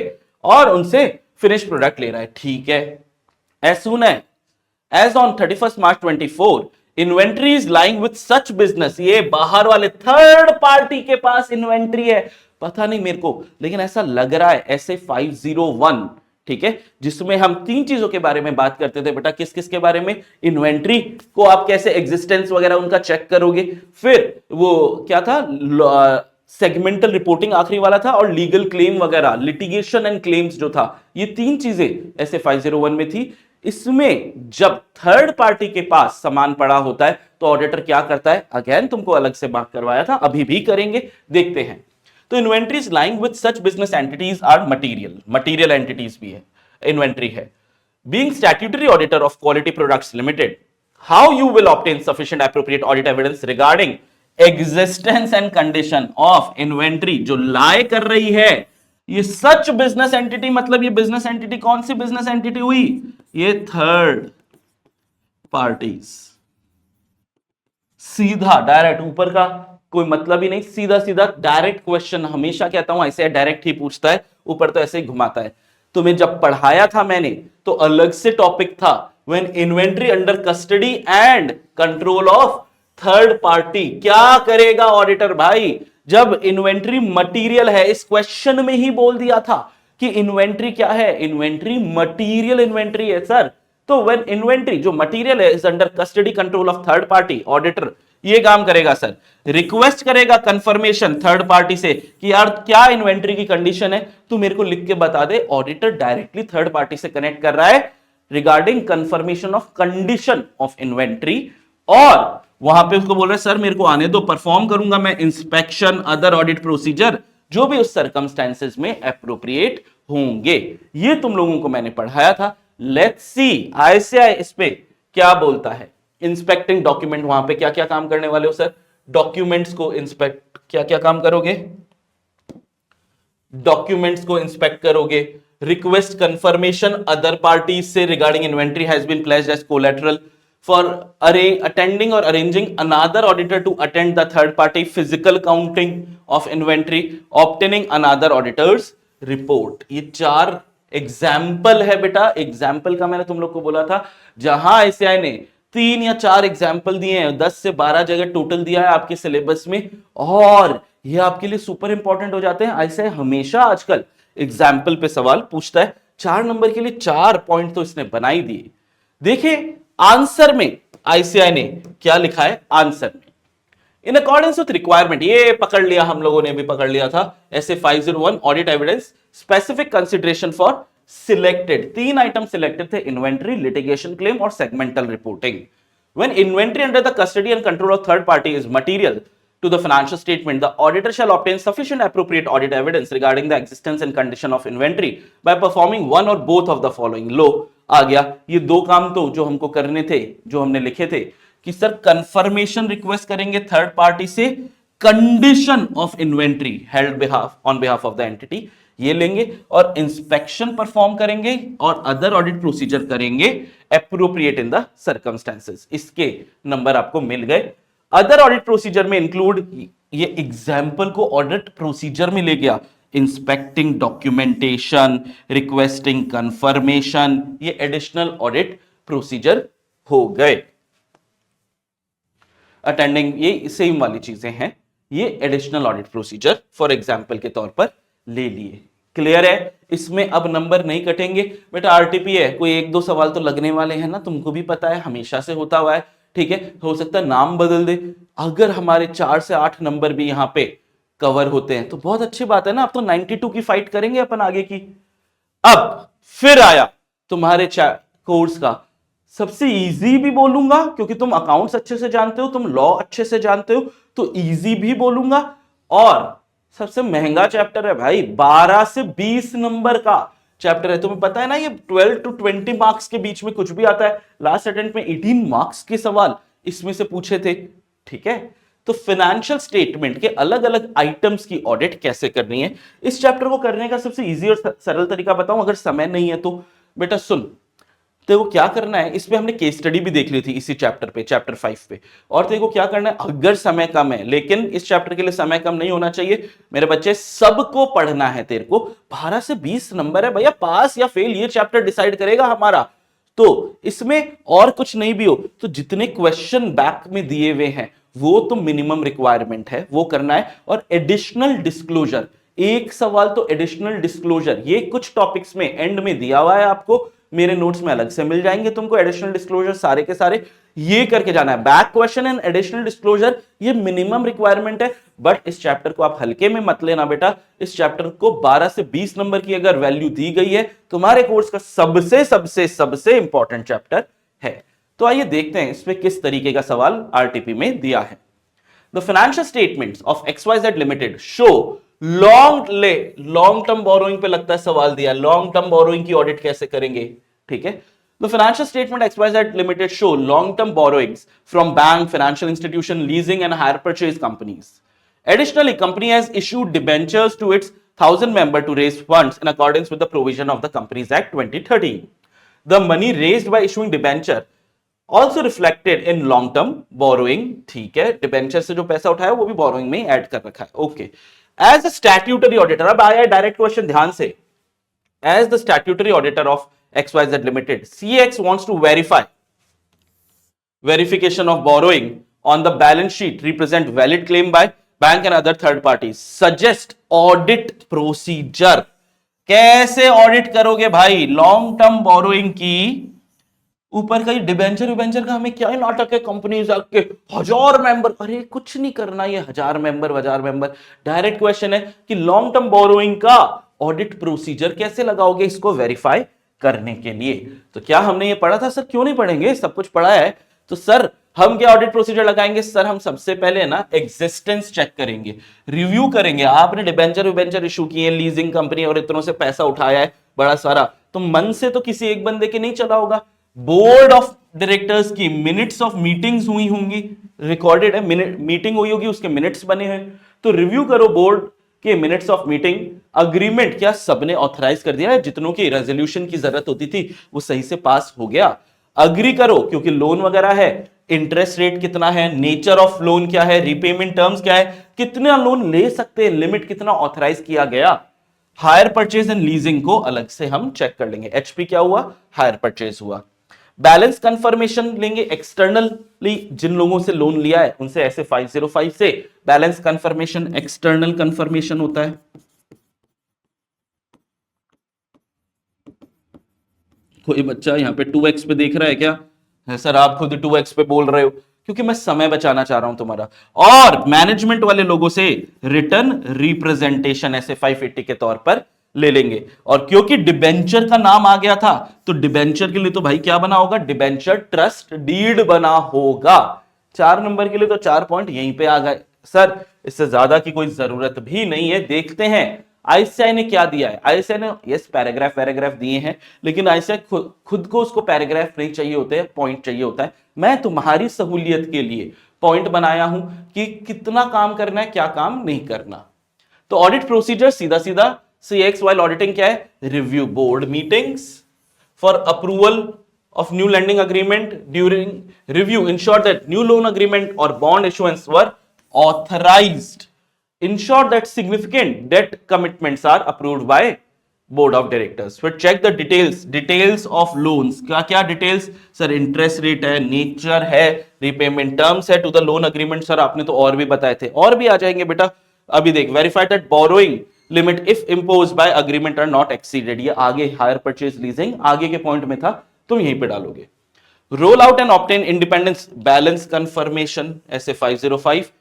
और उनसे फिनिश प्रोडक्ट ले रहा है, ठीक है। As soon as on 31 March 24 inventory is lying with such business, ये बाहर वाले थर्ड पार्टी के पास इन्वेंट्री है, पता नहीं मेरे को, लेकिन ऐसा लग रहा है ऐसे 501, ठीक है, जिसमें हम 3 चीजों के बारे में बात करते थे बेटा, किस किस के बारे में, इन्वेंट्री को आप कैसे एग्जिस्टेंस वगैरह उनका चेक करोगे, फिर वो क्या था सेगमेंटल रिपोर्टिंग आखिरी वाला था, और लीगल क्लेम वगैरह, लिटिगेशन एंड क्लेम्स जो था, ये 3 चीजें ऐसे 501 में थी। इसमें जब थर्ड पार्टी के पास सामान पड़ा होता है तो ऑडिटर क्या करता है, अगेन तुमको अलग से बात करवाया था, अभी भी करेंगे, देखते हैं। तो inventories lying with such business entities are material entities भी है, इन्वेंट्री है। Being statutory auditor of quality products limited, how you will obtain sufficient appropriate audit evidence regarding existence and condition of inventory जो lie कर रही है, ये such business entity, मतलब ये बिजनेस एंटिटी कौन सी बिजनेस एंटिटी हुई, ये थर्ड पार्टीज, सीधा डायरेक्ट, ऊपर का कोई मतलब ही नहीं, सीधा सीधा डायरेक्ट क्वेश्चन, हमेशा कहता हूं ऐसे डायरेक्ट ही पूछता है, ऊपर तो ऐसे ही घुमाता है। तुम्हें जब पढ़ाया था मैंने तो अलग से टॉपिक था, when inventory under custody and control of third party, क्या करेगा ऑडिटर भाई, जब इन्वेंट्री मटीरियल है, इस क्वेश्चन में ही बोल दिया था कि इन्वेंट्री क्या है, इन्वेंट्री मटीरियल इन्वेंट्री है सर। तो व्हेन इन्वेंट्री जो मटीरियल है is under custody control of third party, auditor ये काम करेगा सर, रिक्वेस्ट करेगा कंफर्मेशन थर्ड पार्टी से कि यार क्या इन्वेंट्री की कंडीशन है, तू मेरे को लिख के बता दे। ऑडिटर डायरेक्टली थर्ड पार्टी से कनेक्ट कर रहा है regarding confirmation of condition of inventory, और वहां पे उसको बोल रहे सर मेरे को आने दो, परफॉर्म करूंगा मैं इंस्पेक्शन, अदर ऑडिट प्रोसीजर जो भी उस सर्कमस्टेंसेस में एप्रोप्रिएट होंगे। ये तुम लोगों को मैंने पढ़ाया था। लेट्स सी आईसीआई इस पे क्या बोलता है। इंस्पेक्टिंग डॉक्यूमेंट, वहां पे क्या क्या काम करने वाले हो सर, डॉक्यूमेंट्स को इंस्पेक्ट, क्या क्या काम करोगे, डॉक्यूमेंट्स को इंस्पेक्ट करोगे, रिक्वेस्ट कंफर्मेशन अदर पार्टी से regarding inventory has been pledged as collateral for attending or arranging another auditor to attend the third party physical counting of inventory, obtaining another auditor's report। ये 4 example है बेटा, example का मैंने तुम लोग को बोला था, जहां आईसीआई ने 3 या 4 एग्जाम्पल दिए हैं, 10 से 12 जगह टोटल दिया है आपके सिलेबस में, और ये आपके लिए सुपर इंपॉर्टेंट हो जाते हैं। आईसीआई हमेशा आजकल एग्जाम्पल पे सवाल पूछता है। 4 नंबर के लिए 4 पॉइंट तो इसने बना ही दिए। देखिए आंसर में आईसीआई ने क्या लिखा है, आंसर में इन अकॉर्डेंस विथ रिक्वायरमेंट, ये पकड़ लिया, हम लोगों ने भी पकड़ लिया था, ऐसे 501 audit evidence specific consideration for selected, 3 item selected थे, इन्वेंट्री, लिटिगेशन क्लेम और segmental reporting. When inventory under the custody and control of third party is material to the financial statement, the auditor shall obtain sufficient appropriate audit evidence regarding the existence and condition of inventory by performing one or both of the following. लो आ गया, ये 2 काम तो जो हमको करने थे, जो हमने लिखे थे कि सर कंफर्मेशन रिक्वेस्ट करेंगे थर्ड पार्टी से, condition of inventory held on behalf of the entity ये लेंगे, और इंस्पेक्शन परफॉर्म करेंगे और अदर ऑडिट प्रोसीजर करेंगे एप्रोप्रिएट इन द सर्कमस्टेंसेस। इसके नंबर आपको मिल गए। अदर ऑडिट प्रोसीजर में इंक्लूड, ये एग्जाम्पल को ऑडिट प्रोसीजर में ले गया, इंस्पेक्टिंग डॉक्यूमेंटेशन, रिक्वेस्टिंग कंफर्मेशन, ये एडिशनल ऑडिट प्रोसीजर हो गए। अटेंडिंग, ये सेम वाली चीजें हैं, ये additional audit procedure for example के तौर पर ले लिए। क्लियर है, इसमें अब नंबर नहीं कटेंगे बेटा, आरटीपी है, कोई 1-2 सवाल तो लगने वाले हैं ना, तुमको भी पता है, हमेशा से होता हुआ है, ठीक है, हो सकता है नाम बदल दे। अगर हमारे 4 से 8 नंबर भी यहां पे कवर होते हैं तो बहुत अच्छी बात है ना, अब तो 92 की फाइट करेंगे अपन आगे की। अब फिर आया तुम्हारे कोर्स का सबसे इजी भी बोलूंगा, क्योंकि तुम अकाउंट्स अच्छे से जानते हो, तुम लॉ अच्छे से जानते हो, तो इजी भी बोलूंगा, और सबसे महंगा चैप्टर है भाई, 12 से 20 नंबर का चैप्टर है। तुम्हें पता है ना, ये 12 to 20 मार्क्स के बीच में कुछ भी आता है। लास्ट अटेम्प्ट में 18 मार्क्स के सवाल इसमें से पूछे थे, ठीक है। तो फाइनेंशियल स्टेटमेंट के अलग अलग आइटम्स की ऑडिट कैसे करनी है, इस चैप्टर को करने का सबसे इजी और सरल तरीका बताऊं, अगर समय नहीं है तो बेटा सुन, तो वो क्या करना है, इसमें हमने केस स्टडी भी देख ली थी इसी चैप्टर पे, चैप्टर 5 पे। और तेरे को क्या करना है, अगर समय कम है, लेकिन इस चैप्टर के लिए समय कम नहीं होना चाहिए मेरे बच्चे, सबको पढ़ना है तेरे को। 12 से 20 नंबर है भैया, पास या फेल ये चैप्टर डिसाइड करेगा हमारा। तो इसमें और कुछ नहीं भी हो तो जितने क्वेश्चन बैक में दिए हुए हैं वो तो मिनिमम रिक्वायरमेंट है, वो करना है। और एडिशनल डिस्क्लोजर, एक सवाल तो एडिशनल डिस्क्लोजर, ये कुछ टॉपिक्स में एंड में दिया हुआ है आपको, मेरे नोट्स में अलग से मिल जाएंगे तुमको। एडिशनल डिस्क्लोजर सारे के सारे ये करके जाना है। Back question and additional disclosure ये मिनिमम रिक्वायरमेंट है, बट इस चैप्टर को आप हल्के में मत लेना बेटा। इस चैप्टर को 12 से 20 नंबर की अगर वैल्यू दी गई है, तुम्हारे कोर्स का सबसे सबसे सबसे इंपॉर्टेंट चैप्टर है। तो आइए देखते हैं इसमें किस तरीके का सवाल आरटीपी में दिया है। The financial statements of XYZ limited show long term borrowing पे लगता है सवाल दिया, लॉन्ग टर्म बोरोइंग की ऑडिट कैसे करेंगे, ठीक है। The financial statement XYZ limited show long term borrowings from bank, financial institution, leasing and hire purchase companies. Additionally, company has issued debentures to its 1000 member to raise funds in accordance with the provision of the Companies Act 2013. The money raised by issuing debenture also reflected in long term borrowing, ठीक है, debenture से जो पैसा उठाया वो भी borrowing में add कर रखा है, okay. As a statutory auditor, अब आया डायरेक्ट क्वेश्चन ध्यान से, as the statutory auditor of XYZ limited, CX wants to verify verification of borrowing on the balance sheet represent valid claim by bank and other third parties. Suggest audit procedure. कैसे audit करोगे भाई long term borrowing की, ऊपर का debenture विबेंचर का हमें क्या ही नाटक है, कंपनीज के 1000 मेंबर, अरे कुछ नहीं करना, ये 1000 मेंबर। डायरेक्ट क्वेश्चन है कि लॉन्ग टर्म बोरोइंग का ऑडिट प्रोसीजर कैसे लगाओगे इसको वेरीफाई करने के लिए। तो क्या हमने ये पढ़ा था सर, क्यों नहीं पढ़ेंगे, सब कुछ पढ़ा है। तो सर हम क्या ऑडिट प्रोसीजर लगाएंगे, सर हम सबसे पहले ना एग्जिस्टेंस चेक करेंगे, रिव्यू करेंगे। आपने डिबेंचर विबेंचर इशू किए, लीजिंग कंपनी और इतनों से पैसा उठाया है बड़ा सारा, तो मन से तो किसी एक बंदे के नहीं चला होगा। बोर्ड ऑफ डायरेक्टर्स की मिनट्स ऑफ मीटिंग्स हुई होंगी, रिकॉर्डेड है, मीटिंग हुई होगी, उसके मिनट्स बने हैं, तो रिव्यू करो बोर्ड के मिनट्स ऑफ मीटिंग। अग्रीमेंट क्या सबने ऑथराइज कर दिया है, जितनों की रेजोल्यूशन की जरूरत होती थी वो सही से पास हो गया। अग्री करो क्योंकि लोन वगैरह है, इंटरेस्ट रेट कितना है, नेचर ऑफ लोन क्या है, रीपेमेंट टर्म्स क्या है, कितना लोन ले सकते हैं, लिमिट कितना ऑथराइज किया गया, हायर परचेज एंड लीजिंग को अलग से हम चेक कर लेंगे। एचपी क्या हुआ, हायर परचेज हुआ। बैलेंस कंफर्मेशन लेंगे एक्सटर्नली, जिन लोगों से लोन लिया है उनसे, ऐसे 505 से बैलेंस कंफर्मेशन एक्सटर्नल कंफर्मेशन होता है। कोई बच्चा यहाँ पे 2x पे देख रहा है क्या? है सर आप खुद 2x पे बोल रहे हो, क्योंकि मैं समय बचाना चाह रहा हूं तुम्हारा। और मैनेजमेंट वाले लोगों से रिटर्न रिप्रेजेंटेशन ऐसे 580 के तौर पर ले लेंगे। और क्योंकि डिबेंचर का नाम आ गया था, तो डिबेंचर के लिए तो भाई क्या बना होगा, डिबेंचर ट्रस्ट डीड बना होगा। 4 नंबर के लिए तो 4 पॉइंट यहीं पे आ गए सर, इससे ज्यादा की कोई जरूरत भी नहीं है। देखते हैं आईसीआई ने क्या दिया है। आईसीआई ने यस पैराग्राफ दिए हैं, लेकिन आईसीआई खुद को उसको पैराग्राफ नहीं चाहिए होते हैं, पॉइंट चाहिए होता है। मैं तुम्हारी सहूलियत के लिए पॉइंट बनाया हूं कि कितना काम करना है, क्या काम नहीं करना। तो ऑडिट प्रोसीजर सीधा सीधा CX वाइल ऑडिटिंग क्या है, review board meetings for approval of new lending agreement. During review ensure that new loan agreement or bond issuance were authorized, ensure that significant debt commitments are approved by board of directors. फिर check the details of loans। क्या क्या details sir, interest rate है, nature है, repayment terms है to the loan agreement. Sir आपने तो और भी बताए थे, और भी आ जाएंगे बेटा। अभी देख, verify that borrowing limit if impose by agreement are not exceeded. ये आगे हायर परचेज लीजिंग आगे के पॉइंट में था, तुम यहीं पे डालोगे। Roll out and obtain independence balance confirmation ऐसे 505।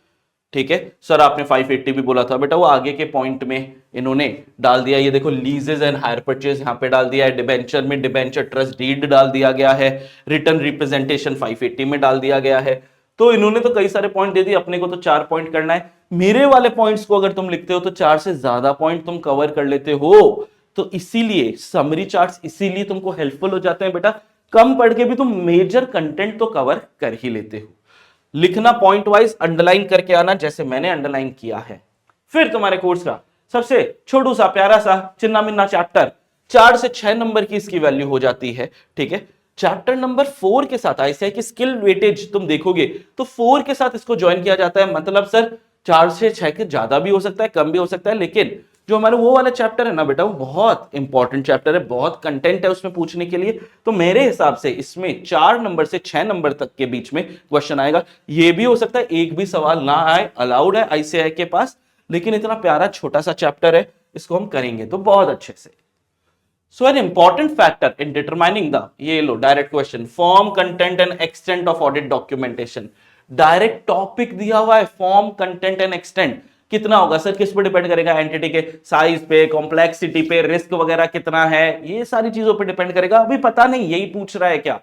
ठीक है सर, आपने 580 भी बोला था बेटा, वो आगे के पॉइंट में इन्होंने डाल दिया। ये देखो लीजेस एंड हायर परचेज यहां पे डाल दिया है, डिबेंचर में डिबेंचर ट्रस्ट डीड डाल दिया गया है, रिटर्न रिप्रेजेंटेशन 580 में डाल दिया गया है। तो इन्होंने तो कई सारे पॉइंट दे दिए, अपने को तो 4 पॉइंट करना है। मेरे वाले पॉइंट्स को अगर तुम लिखते हो तो 4 से ज्यादा पॉइंट तुम कवर कर लेते हो। तो इसीलिए समरी चार्ट्स इसीलिए तुमको हेल्पफुल हो जाते हैं बेटा, कम पढ़ के भी तुम मेजर कंटेंट तो कवर कर ही लेते हो। लिखना पॉइंट वाइज, अंडरलाइन करके आना जैसे मैंने अंडरलाइन किया है। फिर तुम्हारे कोर्स का सबसे छोटू सा प्यारा सा चिन्ना मिन्ना चैप्टर, 4 से 6 नंबर की इसकी वैल्यू हो जाती है। ठीक है, चैप्टर नंबर 4 के साथ आईसीआई की स्किल वेटेज तुम देखोगे तो 4 के साथ इसको ज्वाइन किया जाता है। मतलब सर 4 से 6 के ज्यादा भी हो सकता है, कम भी हो सकता है, लेकिन जो हमारे वो वाला चैप्टर है ना बेटा, वो बहुत इंपॉर्टेंट चैप्टर है, बहुत कंटेंट है उसमें पूछने के लिए। तो मेरे हिसाब से इसमें 4 नंबर से 6 नंबर तक के बीच में क्वेश्चन आएगा। ये भी हो सकता है एक भी सवाल ना आए, अलाउड है आईसीआई के पास, लेकिन इतना प्यारा छोटा सा चैप्टर है, इसको हम करेंगे तो बहुत अच्छे से। So an important factor in determining the, ये लो direct question, form content and extent of audit documentation. Direct topic दिया हुआ है, फॉर्म कंटेंट एंड एक्सटेंट कितना होगा सर, किस पे डिपेंड करेगा, एंटिटी के साइज पे, कॉम्प्लेक्सिटी पे, रिस्क वगैरह कितना है, ये सारी चीजों पे डिपेंड करेगा। अभी पता नहीं, यही पूछ रहा है क्या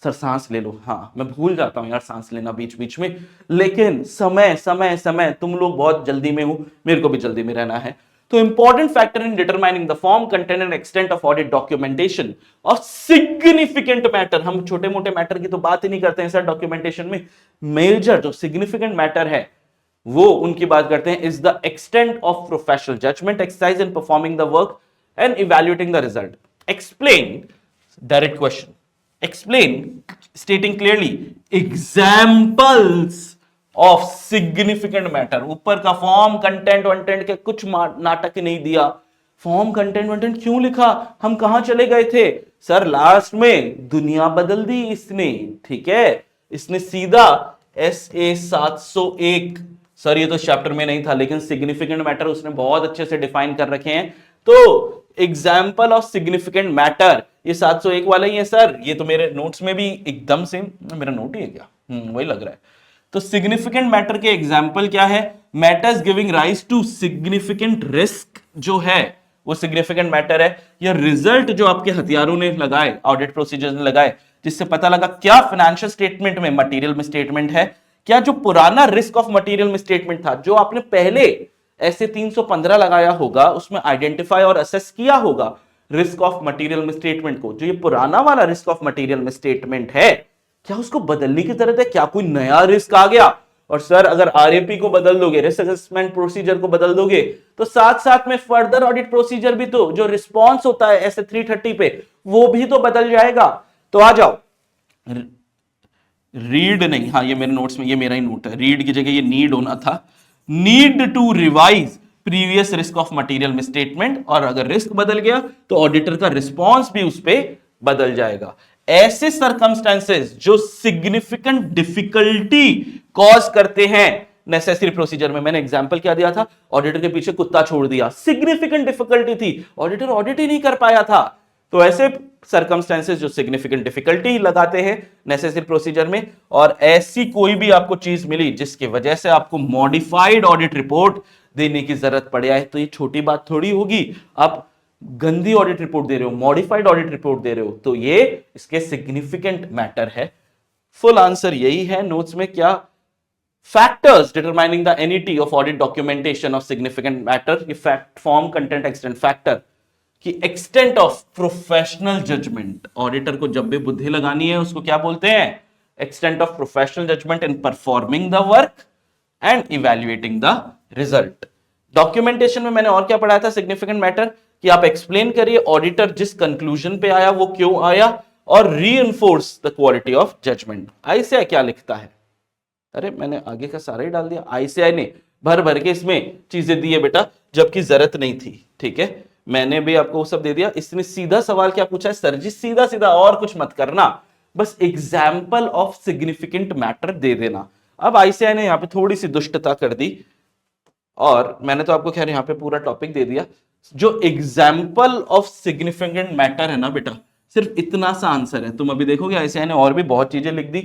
सर, सांस ले लो। हाँ मैं भूल जाता हूं यार सांस लेना बीच बीच में, लेकिन समय समय समय तुम लोग बहुत जल्दी में हो, मेरे को भी जल्दी में रहना है। तो important factor in determining the form content and extent of audit documentation और सिग्निफिकेंट मैटर, हम छोटे मोटे मैटर की तो बात ही नहीं करते हैं सर डॉक्यूमेंटेशन में, मेजर जो सिग्निफिकेंट मैटर है वो उनकी बात करते हैं। Is the extent of professional judgement exercise in performing the work and evaluating the result. Explain, direct question, explain stating clearly examples of significant matter. ऊपर का फॉर्म कंटेंट वंटेंट के कुछ नाटक नहीं दिया। फॉर्म कंटेंट वंटेंट क्यों लिखा, हम कहां चले गए थे सर, लास्ट में दुनिया बदल दी इसने। ठीक है, इसने सीधा SA 701, सर ये तो चैप्टर में नहीं था, लेकिन सिग्निफिकेंट मैटर उसने बहुत अच्छे से डिफाइन कर रखे हैं। तो एग्जाम्पल ऑफ सिग्निफिकेंट मैटर ये 701 वाला ही है सर, ये तो मेरे नोट्स में भी एकदम सेम, मेरा नोट ही है क्या, वही लग रहा है। तो सिग्निफिकेंट मैटर के एग्जाम्पल क्या है, matters giving rise to significant risk जो है वो सिग्निफिकेंट मैटर है, या रिजल्ट जो आपके हथियारों ने लगाए, ऑडिट प्रोसीजर ने लगाए, जिससे पता लगा क्या फाइनेंशियल स्टेटमेंट में मटेरियल मिसस्टेटमेंट है, क्या जो पुराना रिस्क ऑफ मटेरियल मिसस्टेटमेंट था जो आपने पहले ऐसे 315 लगाया होगा उसमें आइडेंटिफाई और असेस किया होगा रिस्क ऑफ मटेरियल मिसस्टेटमेंट को, जो ये पुराना वाला रिस्क ऑफ मटेरियल मिसस्टेटमेंट है क्या उसको बदलने की जरूरत है, क्या कोई नया रिस्क आ गया। और सर अगर RAP को बदल दोगे, रिस्क असेसमेंट प्रोसीजर को बदल दोगे, तो साथ साथ में फर्दर ऑडिट प्रोसीजर भी, तो जो रिस्पॉन्स होता है ऐसे 330 पे वो भी तो बदल जाएगा। तो आ जाओ, रीड नहीं, हाँ ये मेरे नोट्स में, ये मेरा ही नोट है, रीड की जगह ये नीड होना था। Need to revise previous risk of material misstatement, और अगर रिस्क बदल गया तो ऑडिटर का रिस्पॉन्स भी उस पर बदल जाएगा। ऐसे सर्कमस्टेंसेस जो सिग्निफिकेंट डिफिकल्टी कॉज करते हैं नेसेसरी प्रोसीजर में, मैंने एग्जांपल क्या दिया था, ऑडिटर के पीछे कुत्ता छोड़ दिया, सिग्निफिकेंट डिफिकल्टी थी, ऑडिटर ऑडिट ही नहीं कर पाया था। तो ऐसे सर्कमस्टेंसेस जो सिग्निफिकेंट डिफिकल्टी लगाते हैं नेसेसरी प्रोसीजर में, और ऐसी कोई भी आपको चीज मिली जिसकी वजह से आपको मॉडिफाइड ऑडिट रिपोर्ट देने की जरूरत पड़ जाए, तो ये छोटी बात थोड़ी होगी। आप गंदी ऑडिट रिपोर्ट दे रहे हो, मॉडिफाइड ऑडिट रिपोर्ट दे रहे हो, तो ये इसके सिग्निफिकेंट मैटर है। फुल आंसर यही है नोट्स में। क्या factors determining the entity of audit documentation of significant matter, ये fact form content extent factor कि extent of professional judgement, auditor को जब भी बुद्धि लगानी है उसको क्या बोलते हैं, extent of professional judgement in performing the work and evaluating the result. Documentation में मैंने और क्या पढ़ाया था, सिग्निफिकेंट मैटर कि आप एक्सप्लेन करिए ऑडिटर जिस कंक्लूजन पे आया वो क्यों आया, और reinforce the quality of judgement. ICAI क्या लिखता है, अरे मैंने आगे का सारा ही डाल दिया, आईसीआई ने भर भर के इसमें चीजें दी है बेटा, जबकि जरूरत नहीं थी। ठीक है, मैंने भी आपको वो सब दे दिया। इसने सीधा सवाल क्या पूछा है, सर जी सीधा सीधा और कुछ मत करना, बस एग्जाम्पल ऑफ सिग्निफिकेंट मैटर दे देना। अब आईसीआई ने यहां पे थोड़ी सी दुष्टता कर दी, और मैंने तो आपको खैर यहां पे पूरा टॉपिक दे दिया। जो एग्जाम्पल ऑफ सिग्निफिकेंट मैटर है ना बेटा, सिर्फ इतना सा आंसर है। तुम अभी देखोगे आईसीआई ने और भी बहुत चीजें लिख दी।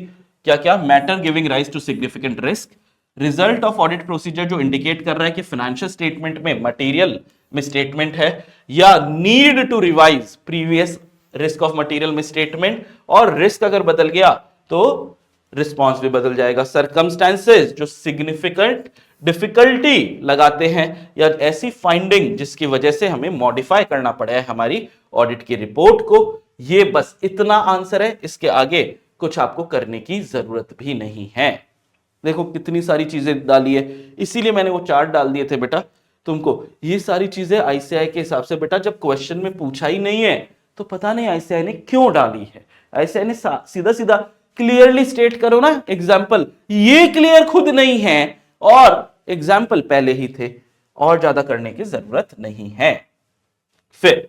क्या क्या, matter giving rise to significant risk, result of audit procedure जो इंडिकेट कर रहा है कि फाइनेंशियल स्टेटमेंट में मटेरियल मिसस्टेटमेंट है, या need to revise previous risk of material misstatement, और रिस्क अगर बदल गया तो रिस्पॉन्स भी बदल जाएगा। सर्कमस्टेंसेस जो सिग्निफिकेंट डिफिकल्टी लगाते हैं, या ऐसी फाइंडिंग जिसकी वजह से हमें मॉडिफाई करना पड़ा है हमारी ऑडिट की रिपोर्ट को। ये बस इतना आंसर है, इसके आगे कुछ आपको करने की जरूरत भी नहीं है। देखो कितनी सारी चीजें डाली है, इसीलिए मैंने वो चार्ट डाल दिए थे बेटा तुमको। ये सारी चीजें आईसीआई के हिसाब से बेटा जब क्वेश्चन में पूछा ही नहीं है तो पता नहीं आईसीआई ने क्यों डाली है। आईसीआई ने सीधा सीधा क्लियरली स्टेट करो ना एग्जाम्पल, ये क्लियर खुद नहीं है और एग्जाम्पल पहले ही थे, और ज्यादा करने की जरूरत नहीं है। फिर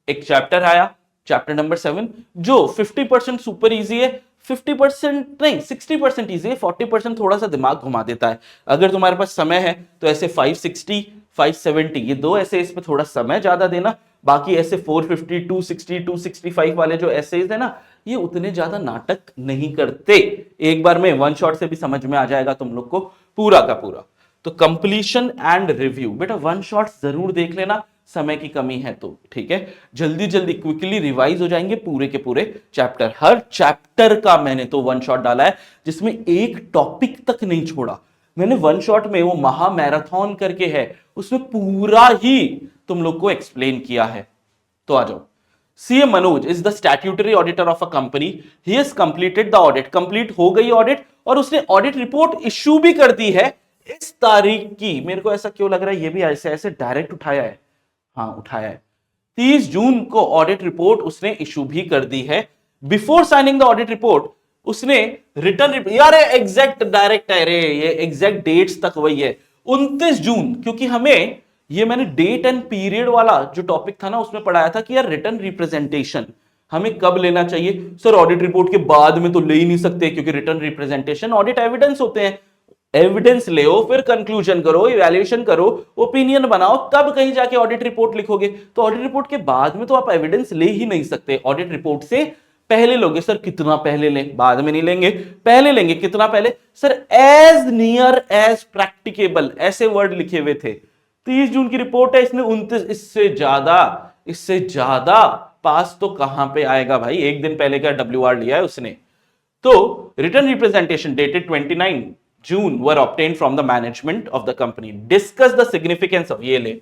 एक चैप्टर आया, चैप्टर नंबर 7, जो 50% सुपर इजी है, 50% नहीं 60% इजी है, 40% थोड़ा सा दिमाग घुमा देता है। अगर तुम्हारे पास समय है तो ऐसे 560 570 ये दो ऐसे इस पे थोड़ा समय ज्यादा देना, बाकी ऐसे 450 260 265 वाले जो ऐसेज है ना, ये उतने ज्यादा नाटक नहीं करते। एक बार में वन शॉट से भी समझ में आ जाएगा तुम लोग को पूरा का पूरा। तो कंप्लीशन एंड रिव्यू बेटा वन शॉट जरूर देख लेना, समय की कमी है तो ठीक है, जल्दी जल्दी क्विकली रिवाइज हो जाएंगे पूरे के पूरे चैप्टर। हर चैप्टर का मैंने तो वन शॉट डाला है जिसमें एक टॉपिक तक नहीं छोड़ा। मैंने वन शॉट में वो महा मैराथन करके है, उसमें पूरा ही तुम लोग को एक्सप्लेन किया है। तो आ जाओ। CA Manoj is the statutory auditor of a company, he has completed the audit, complete हो गई ऑडिट और उसने ऑडिट रिपोर्ट इश्यू भी कर दी है इस तारीख की। मेरे को ऐसा क्यों लग रहा है ये भी ऐसे ऐसे डायरेक्ट उठाया है, हाँ उठाया है। 30 जून को ऑडिट रिपोर्ट उसने इशू भी कर दी है। Before signing the audit report उसने रिटर्न, यार एग्जैक्ट डायरेक्ट है रे, ये एग्जैक्ट डेट्स तक वही है 29 जून, क्योंकि हमें ये मैंने डेट एंड पीरियड वाला जो टॉपिक था ना उसमें पढ़ाया था कि यार रिटर्न रिप्रेजेंटेशन हमें कब लेना चाहिए। सर ऑडिट रिपोर्ट के बाद में तो ले ही नहीं सकते क्योंकि रिटर्न रिप्रेजेंटेशन ऑडिट एविडेंस होते हैं, एविडेंस ले फिर कंक्लूजन करो, इवैल्यूएशन करो, ओपिनियन बनाओ, तब कहीं जाके ऑडिट रिपोर्ट लिखोगे। तो ऑडिट रिपोर्ट के बाद में तो आप एविडेंस ले ही नहीं सकते, ऑडिट रिपोर्ट से पहले लोगे। सर कितना पहले लें, बाद में नहीं लेंगे, पहले लेंगे। कितना पहले sir, as near as practicable, ऐसे वर्ड लिखे हुए थे। 30 जून की रिपोर्ट है, इसने 29, इससे ज्यादा पास तो कहां पे आएगा भाई, एक दिन पहले का WR लिया है उसने। तो written representation dated 29 June were obtained from the management of the company. Discuss the significance of ये ले,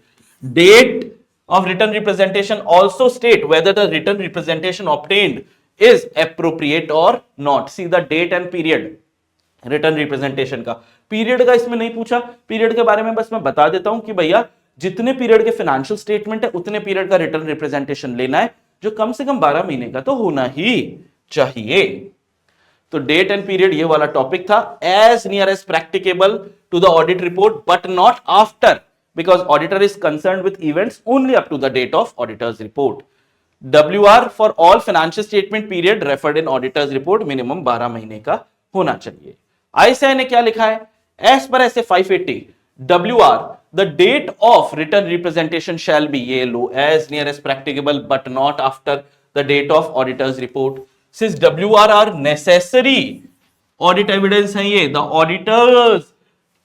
date of return representation also state whether the return representation obtained is appropriate or not. See the date and period. Written representation का period का इसमें नहीं पूछा, period के बारे में बस मैं बता देता हूं कि भैया जितने पीरियड के फाइनेंशियल स्टेटमेंट है उतने पीरियड का रिटर्न रिप्रेजेंटेशन लेना है, जो कम से कम 12 महीने का तो होना ही चाहिए। तो डेट एंड पीरियड ये वाला टॉपिक था। As near as practicable to the audit report but not after because auditor is concerned with events only up to the date of auditor's report. WR for all financial statement period referred in auditor's report minimum 12 महीने का होना चाहिए. ISI ने क्या लिखा है? As per SA 580, WR, the date of written representation shall be ये लो as near as practicable but not after the date of auditor's report. Since WR are necessary, audit evidence है ये, the auditors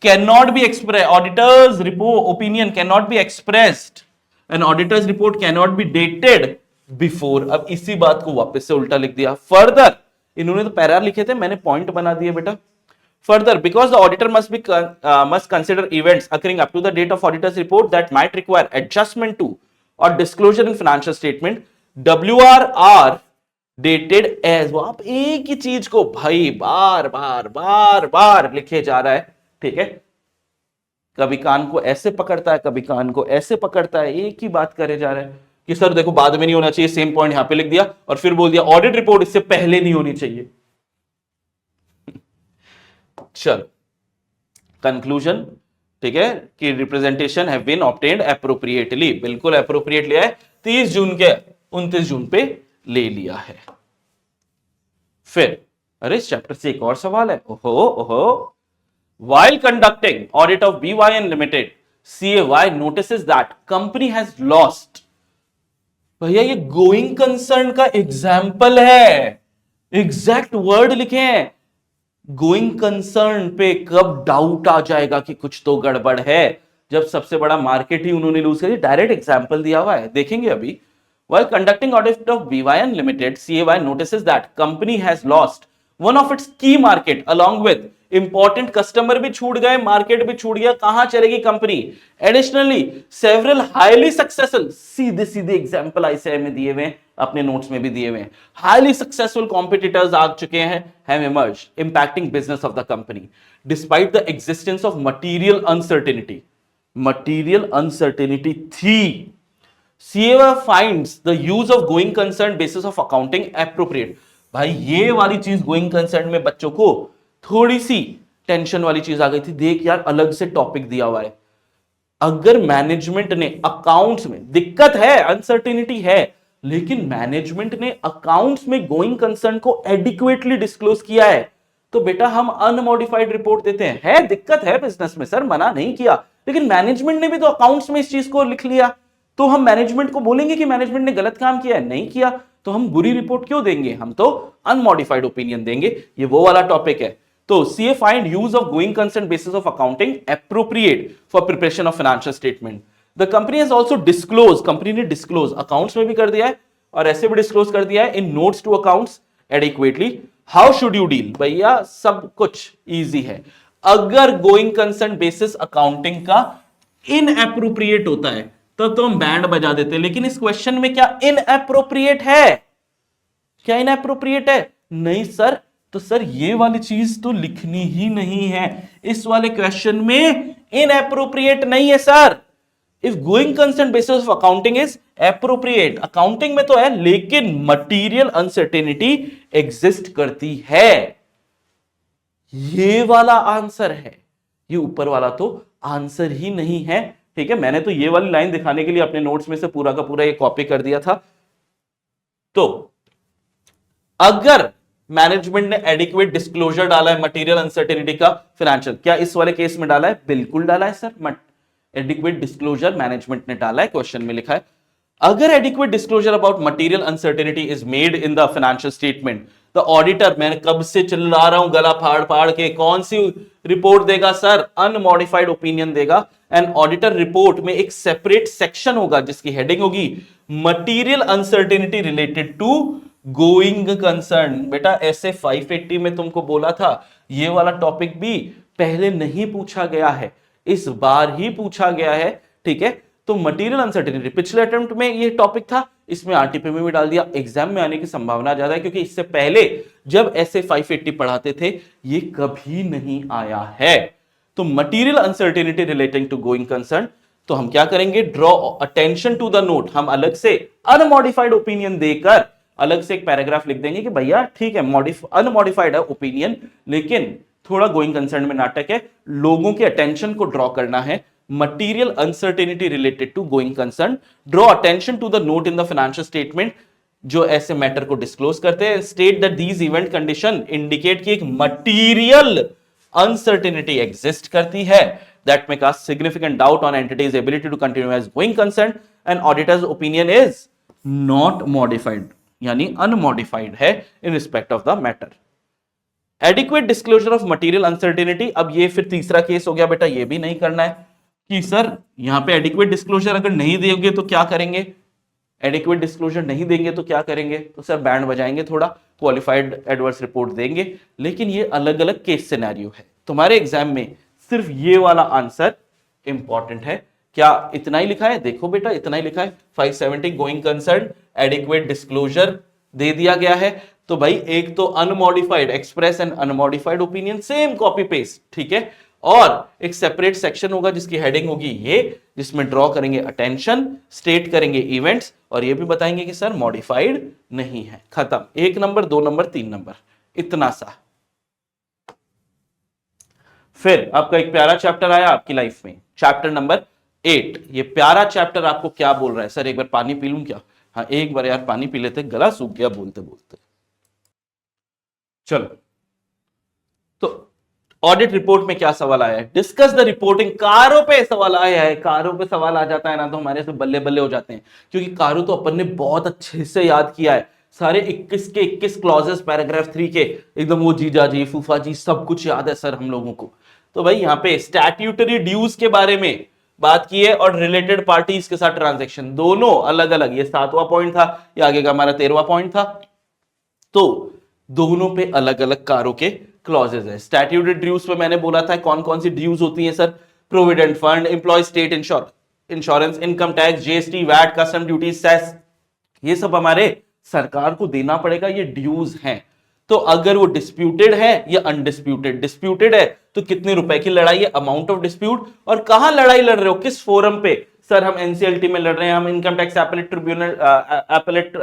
cannot be expressed, auditor's report opinion cannot be expressed, and auditor's report cannot be dated before. अब इसी बात को वापस से उल्टा लिख दिया. फर्दर इन्होंने तो पैरा लिखे थे, मैंने पॉइंट बना दिए बेटा. Further, because the auditor must consider events occurring up to the date of auditor's report that might require adjustment to or disclosure in financial statement, WRR dated as. वो आप एक ही चीज को भाई बार बार बार बार लिखे जा रहा है, ठीक है. कभी कान को ऐसे पकड़ता है, कभी कान को ऐसे पकड़ता है, एक ही बात करे जा रहा है कि सर देखो बाद में नहीं होना चाहिए, सेम पॉइंट यहां पे लिख दिया और फिर बोल दिया ऑडिट रिपोर्ट इससे पहले नहीं होनी चाहिए. चलो कंक्लूजन, ठीक है, कि representation have been obtained appropriately. बिल्कुल एप्रोप्रिएट लिया है, 30 जून के 29 जून पे ले लिया है. फिर अरे इस चैप्टर से एक और सवाल है. ओहो, while conducting audit of BYN Limited, CAY notices that company has lost. भैया ये गोइंग कंसर्न का एग्जाम्पल है, एग्जैक्ट वर्ड लिखे हैं. गोइंग कंसर्न पे कब डाउट आ जाएगा कि कुछ तो गड़बड़ है, जब सबसे बड़ा मार्केट ही उन्होंने लूज कर. डायरेक्ट एग्जांपल दिया हुआ है, देखेंगे अभी. While conducting audit of BYN Limited, CAY notices that company has lost one of its key market along with important customer भी छूट गए, मार्केट भी छूट गया. कहां चलेगी company? Additionally several highly successful, सीधे सीधे एग्जांपल आईसीआई में दिए हुए, अपने नोट्स में भी दिए हुए, हाईली सक्सेसफुल कॉम्पिटिटर्स आ चुके हैं, have emerged impacting business of the company despite the existence of material uncertainty. Material uncertainty थी. CAY finds the use of going concern basis of accounting appropriate. भाई ये वाली चीज गोइंग कंसर्न में बच्चों को थोड़ी सी टेंशन वाली चीज आ गई थी. देख यार अलग से टॉपिक दिया हुआ है. अगर मैनेजमेंट ने अकाउंट्स में, दिक्कत है, अनसर्टेनिटी है, लेकिन मैनेजमेंट ने अकाउंट्स में गोइंग कंसर्न को एडिक्वेटली डिस्क्लोज किया है, तो बेटा हम अनमॉडिफाइड रिपोर्ट देते हैं. है दिक्कत है बिजनेस में सर, मना नहीं किया, लेकिन मैनेजमेंट ने भी तो अकाउंट्स में इस चीज को लिख लिया, तो हम मैनेजमेंट को बोलेंगे कि मैनेजमेंट ने गलत काम किया है? नहीं किया, तो हम बुरी रिपोर्ट क्यों देंगे? हम तो अनमॉडिफाइड ओपिनियन देंगे. ये वो वाला टॉपिक है. तो CA find use of going concern basis of accounting appropriate for preparation of financial statement. The company has also disclosed, company ने disclose accounts में भी कर दिया है और ऐसे भी disclose कर दिया है in notes to accounts adequately. How should you deal? भैया सब कुछ easy है. अगर going concern basis accounting का inappropriate होता है तब तो हम बैंड बजा देते हैं, लेकिन इस क्वेश्चन में क्या inappropriate है? क्या inappropriate है? नहीं सर. तो सर ये वाली चीज तो लिखनी ही नहीं है. इस वाले क्वेश्चन में इनएप्रोप्रिएट नहीं है sir. If going concern basis of accounting is appropriate, accounting में तो है, लेकिन मटीरियल अनसर्टेनिटी एग्जिस्ट करती है. ये वाला आंसर है, ये ऊपर वाला तो आंसर ही नहीं है. ठीक है, मैंने तो ये वाली लाइन दिखाने के लिए अपने नोट्स में से पूरा का पूरा ये कॉपी कर दिया था. तो अगर मैनेजमेंट ने एडिक्वेट डिस्क्लोजर डाला है मटेरियल अनसर्टेनिटी का फाइनेंशियल, क्या इस वाले केस में डाला है? बिल्कुल डाला है सर. एडिक्वेट डिस्क्लोजर मैनेजमेंट ने डाला है, क्वेश्चन में लिखा है. अगर adequate disclosure about material uncertainty is made in the financial statement, the auditor, मैंने कब से चिल्ला रहा हूं गला फाड़ फाड़ के, कौन सी रिपोर्ट देगा सर? अनमॉडिफाइड ओपिनियन देगा. एंड ऑडिटर रिपोर्ट में एक सेपरेट सेक्शन होगा जिसकी हेडिंग होगी material uncertainty related to going concern. बेटा ऐसे 580 में तुमको बोला था ये वाला टॉपिक भी पहले नहीं पूछा गया है, इस बार ही पूछा गया है. ठीक है, तो मटेरियल अनसर्टेनिटी पिछले अटेम्प्ट में ये टॉपिक था, इसमें आरटीपी में भी डाल दिया. एग्जाम में आने की संभावना ज्यादा है क्योंकि इससे पहले जब ऐसे 580 पढ़ाते थे ये कभी नहीं आया है. तो material uncertainty relating to going concern, तो हम क्या करेंगे? Draw attention to the note. हम अलग से अनमॉडिफाइड ओपिनियन देकर अलग से एक पैराग्राफ लिख देंगे कि भैया ठीक है अनमॉडिफाइड है ओपिनियन, लेकिन थोड़ा गोइंग कंसर्न में नाटक है, लोगों के अटेंशन को ड्रॉ करना है material uncertainty related to going concern, draw attention to the note in the financial statement जो ऐसे मैटर को डिस्क्लोज करते हैं, state that these event condition indicate कि एक मटीरियल अनसर्टेनिटी एग्जिस्ट करती है that may cast significant doubt on entity's ability to continue as going concern, and auditor's opinion is not modified, यानी unmodified है in respect of the matter. Adequate disclosure of material uncertainty, अब ये फिर तीसरा case हो गया बेटा, ये भी नहीं करना है कि सर यहां पे adequate disclosure अगर नहीं देंगे तो क्या करेंगे, एडिक्वेट डिस्क्लोजर नहीं देंगे तो क्या करेंगे, तो सर बैंड बजाएंगे, थोड़ा क्वालिफाइड एडवर्स रिपोर्ट देंगे, लेकिन ये अलग अलग केस सिनेरियो है। तुम्हारे एग्जाम में सिर्फ ये वाला आंसर इंपॉर्टेंट है। क्या इतना ही लिखा है, देखो बेटा इतना ही लिखा है, 570 गोइंग कंसर्न एडिक्वेट डिस्क्लोजर दे दिया गया है। तो भाई एक तो unmodified express and unmodified opinion, same copy paste, ठीक है, और एक सेपरेट सेक्शन होगा जिसकी हेडिंग होगी ये, जिसमें ड्रॉ करेंगे अटेंशन, स्टेट करेंगे इवेंट्स, और ये भी बताएंगे कि सर मॉडिफाइड नहीं है। खत्म, 1 नंबर 2 नंबर 3 नंबर, इतना सा। फिर आपका एक प्यारा चैप्टर आया आपकी लाइफ में, चैप्टर नंबर 8। ये प्यारा चैप्टर आपको क्या बोल रहा है, सर एक बार पानी पी लूं क्या? हाँ एक बार यार पानी पी लेते, गला सूख गया बोलते बोलते। चलो, तो ऑडिट रिपोर्ट में क्या सवाल आया है, डिस्कस द रिपोर्टिंग। कारों पे सवाल आया है, कारों पे सवाल आ जाता है ना तो हमारे से बल्ले बल्ले हो जाते हैं, क्योंकि कारों तो अपन ने बहुत अच्छे से याद किया है, सारे 21 के 21 क्लॉजेस पैराग्राफ 3 के एकदम, वो जीजा जी फूफा जी सब कुछ याद है सर हम लोगों को। तो भाई यहाँ पे स्टैट्यूटरी ड्यूज के बारे में बात की है और रिलेटेड पार्टीज के साथ ट्रांजैक्शन, दोनों अलग अलग, ये 7वां पॉइंट था, ये आगे का हमारा 13वां पॉइंट था। तो दोनों पे अलग अलग कारों के क्लॉजेस है। स्टैट्यूटरी ड्यूज पे मैंने बोला था कौन कौन सी ड्यूज होती हैं sir, provident fund, employ state insurance, income tax, GST, VAT, custom duty, cess, ये सब हमारे सरकार को देना पड़ेगा, ये ड्यूज हैं। तो अगर वो डिस्प्यूटेड है या अनडिस्प्यूटेड, डिस्प्यूटेड है तो कितने रुपए की लड़ाई है, अमाउंट ऑफ डिस्प्यूट, और कहां लड़ाई लड़ रहे हो, किस फोरम पे, सर हम एनसीएलटी में लड़ रहे हैं, हम income tax appellate tribunal, appellate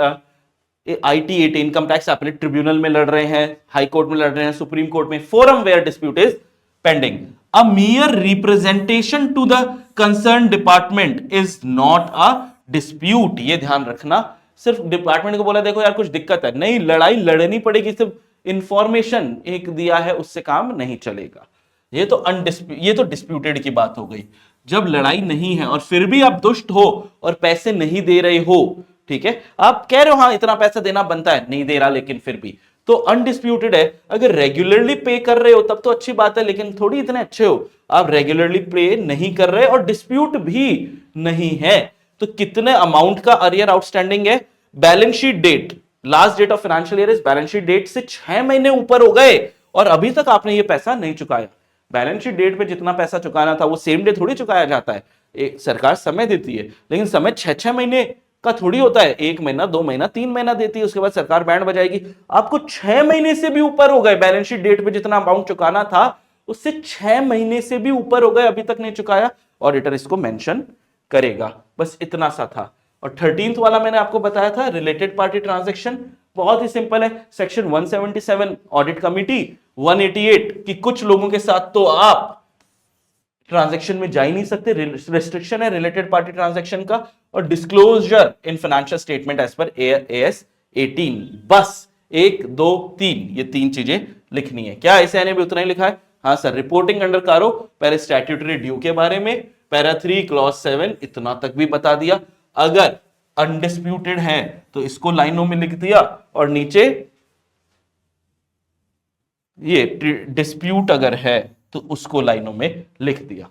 IT-8 income tax appellate tribunal में लड़ रहे हैं, हाई कोर्ट में लड़ रहे हैं, सुप्रीम कोर्ट में, forum where dispute is pending. A mere representation to the concerned department is not a dispute, ये ध्यान रखना। सिर्फ डिपार्टमेंट को बोला देखो यार कुछ दिक्कत है, नहीं, लड़ाई लड़नी पड़ेगी, सिर्फ इंफॉर्मेशन एक दिया है उससे काम नहीं चलेगा। ये तो डिस्प्यूटेड की बात हो गई। जब लड़ाई नहीं है और फिर भी आप दुष्ट हो और पैसे नहीं दे रहे हो, ठीक है, आप कह रहे हो हाँ इतना पैसा देना बनता है, नहीं दे रहा लेकिन फिर भी, तो अनडिस्प्यूटेड है। अगर रेगुलरली पे कर रहे हो तब तो अच्छी बात है, लेकिन थोड़ी इतने अच्छे हो, आप रेगुलरली पे नहीं कर रहे और डिस्प्यूट भी नहीं है, तो कितने अमाउंट का अरियर आउटस्टैंडिंग है। Balance sheet date, last date of financial year is balance sheet date से 6 महीने ऊपर हो गए और अभी तक आपने ये पैसा नहीं चुकाया। बैलेंस शीट डेट पे जितना पैसा चुकाना था वो सेम डे थोड़ी चुकाया जाता है, एक सरकार समय देती है, लेकिन समय 6-6 महीने का थोड़ी होता है, 1 महीना 2 महीना 3 महीना देती है, उसके बाद सरकार बैंड बजाएगी। आपको 6 महीने से भी ऊपर हो गए, बैलेंस शीट डेट पे जितना अमाउंट चुकाना था उससे 6 महीने से भी ऊपर हो गए, अभी तक नहीं चुकाया, ऑडिटर इसको मेंशन करेगा। बस इतना सा था। और 13th वाला मैंने आपको बताया था रिलेटेड पार्टी ट्रांजैक्शन, बहुत ही सिंपल है। सेक्शन 177 ऑडिट कमिटी, 188 कि कुछ लोगों के साथ तो आप ट्रांजैक्शन में जा ही नहीं सकते, रेस्ट्रिक्शन है रिलेटेड पार्टी ट्रांजैक्शन का, और disclosure in financial statement as per AS 18। बस 1 2 3 ये 3 चीजें लिखनी है। क्या ऐसे आने भी उतना ही लिखा है? हाँ सर, रिपोर्टिंग अंडर कारो, पहले स्टैट्यूटरी ड्यू के बारे में, पैरा 3 क्लॉज 7 इतना तक भी बता दिया। अगर अनडिस्प्यूटेड है तो इसको लाइनों में लिख दिया, और नीचे ये डिस्प्यूट अगर है तो उसको लाइनों में लिख दिया,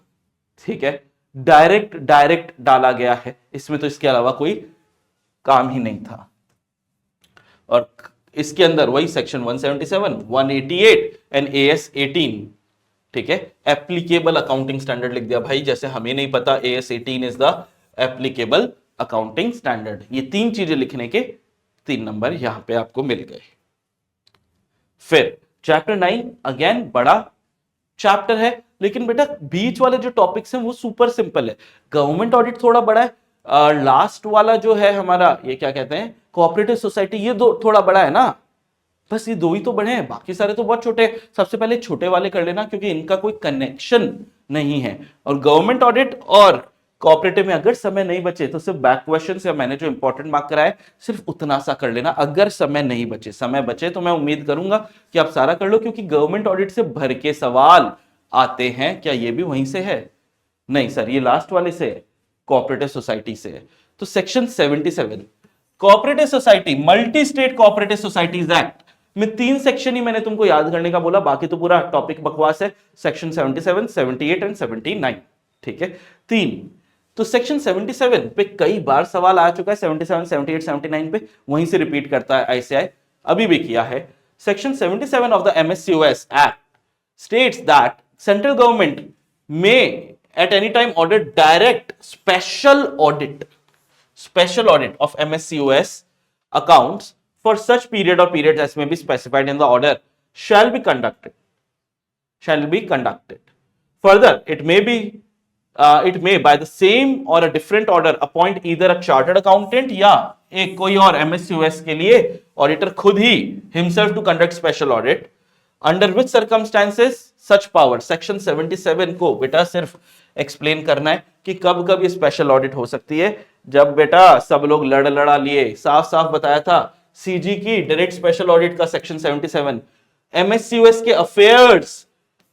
ठीक है। डायरेक्ट डाला गया है इसमें, तो इसके अलावा कोई काम ही नहीं था। और इसके अंदर वही सेक्शन 177, 188 एंड AS 18, ठीक है, एप्लीकेबल अकाउंटिंग स्टैंडर्ड लिख दिया। भाई जैसे हमें नहीं पता AS 18 is the applicable accounting standard. ये 3 चीजें लिखने के 3 नंबर यहां पे आपको मिल गए। फिर चैप्टर 9 अगेन बड़ा चैप्टर है, लेकिन बेटा बीच वाले जो टॉपिक्स हैं वो सुपर सिंपल है। गवर्नमेंट ऑडिट थोड़ा बड़ा है, लास्ट वाला जो है हमारा ये क्या कहते हैं कोऑपरेटिव सोसाइटी, ये दो थोड़ा बड़ा है ना, बस ये 2 ही तो बड़े हैं, बाकी सारे तो बहुत छोटे हैं। सबसे पहले छोटे वाले कर लेना क्योंकि इनका कोई कनेक्शन नहीं है। और गवर्नमेंट ऑडिट और कोऑपरेटिव में अगर समय नहीं बचे तो सिर्फ बैक क्वेश्चन या मैंने जो इंपॉर्टेंट मार्क कराया सिर्फ उतना सा कर लेना, अगर समय नहीं बचे। समय बचे तो मैं उम्मीद करूंगा कि आप सारा कर लो, क्योंकि गवर्नमेंट ऑडिट से भर के सवाल आते हैं। क्या ये भी वहीं से है? नहीं सर, ये लास्ट वाले से है, कोऑपरेटिव सोसाइटी से है। तो section 77 cooperative society, multi state cooperative societies act में 3 सेक्शन ही मैंने तुमको याद करने का बोला, बाकी तो पूरा टॉपिक बकवास है। सेक्शन 77, 78 एंड 79, ठीक है, 3। तो सेक्शन 77 पे कई बार सवाल आ चुका है, 77, 78, 79 पे वहीं से रिपीट करता है आईसीआई, अभी भी किया है। Section 77 of the MSCOS act states that central government may at any time order direct special audit of MSCOS accounts for such period or periods as may be specified in the order shall be conducted. Further, it may by the same or a different order appoint either a chartered accountant या एक कोई और MSCOS के लिए auditor खुद ही himself to conduct special audit. Under which circumstances such power, section 77 को बेटा सिर्फ एक्सप्लेन करना है कि कब कब ये स्पेशल ऑडिट हो सकती है। जब बेटा सब लोग लड़ा लिए, साफ साफ बताया था सीजी की डायरेक्ट स्पेशल ऑडिट का सेक्शन 77 एमएससीओएस के अफेयर्स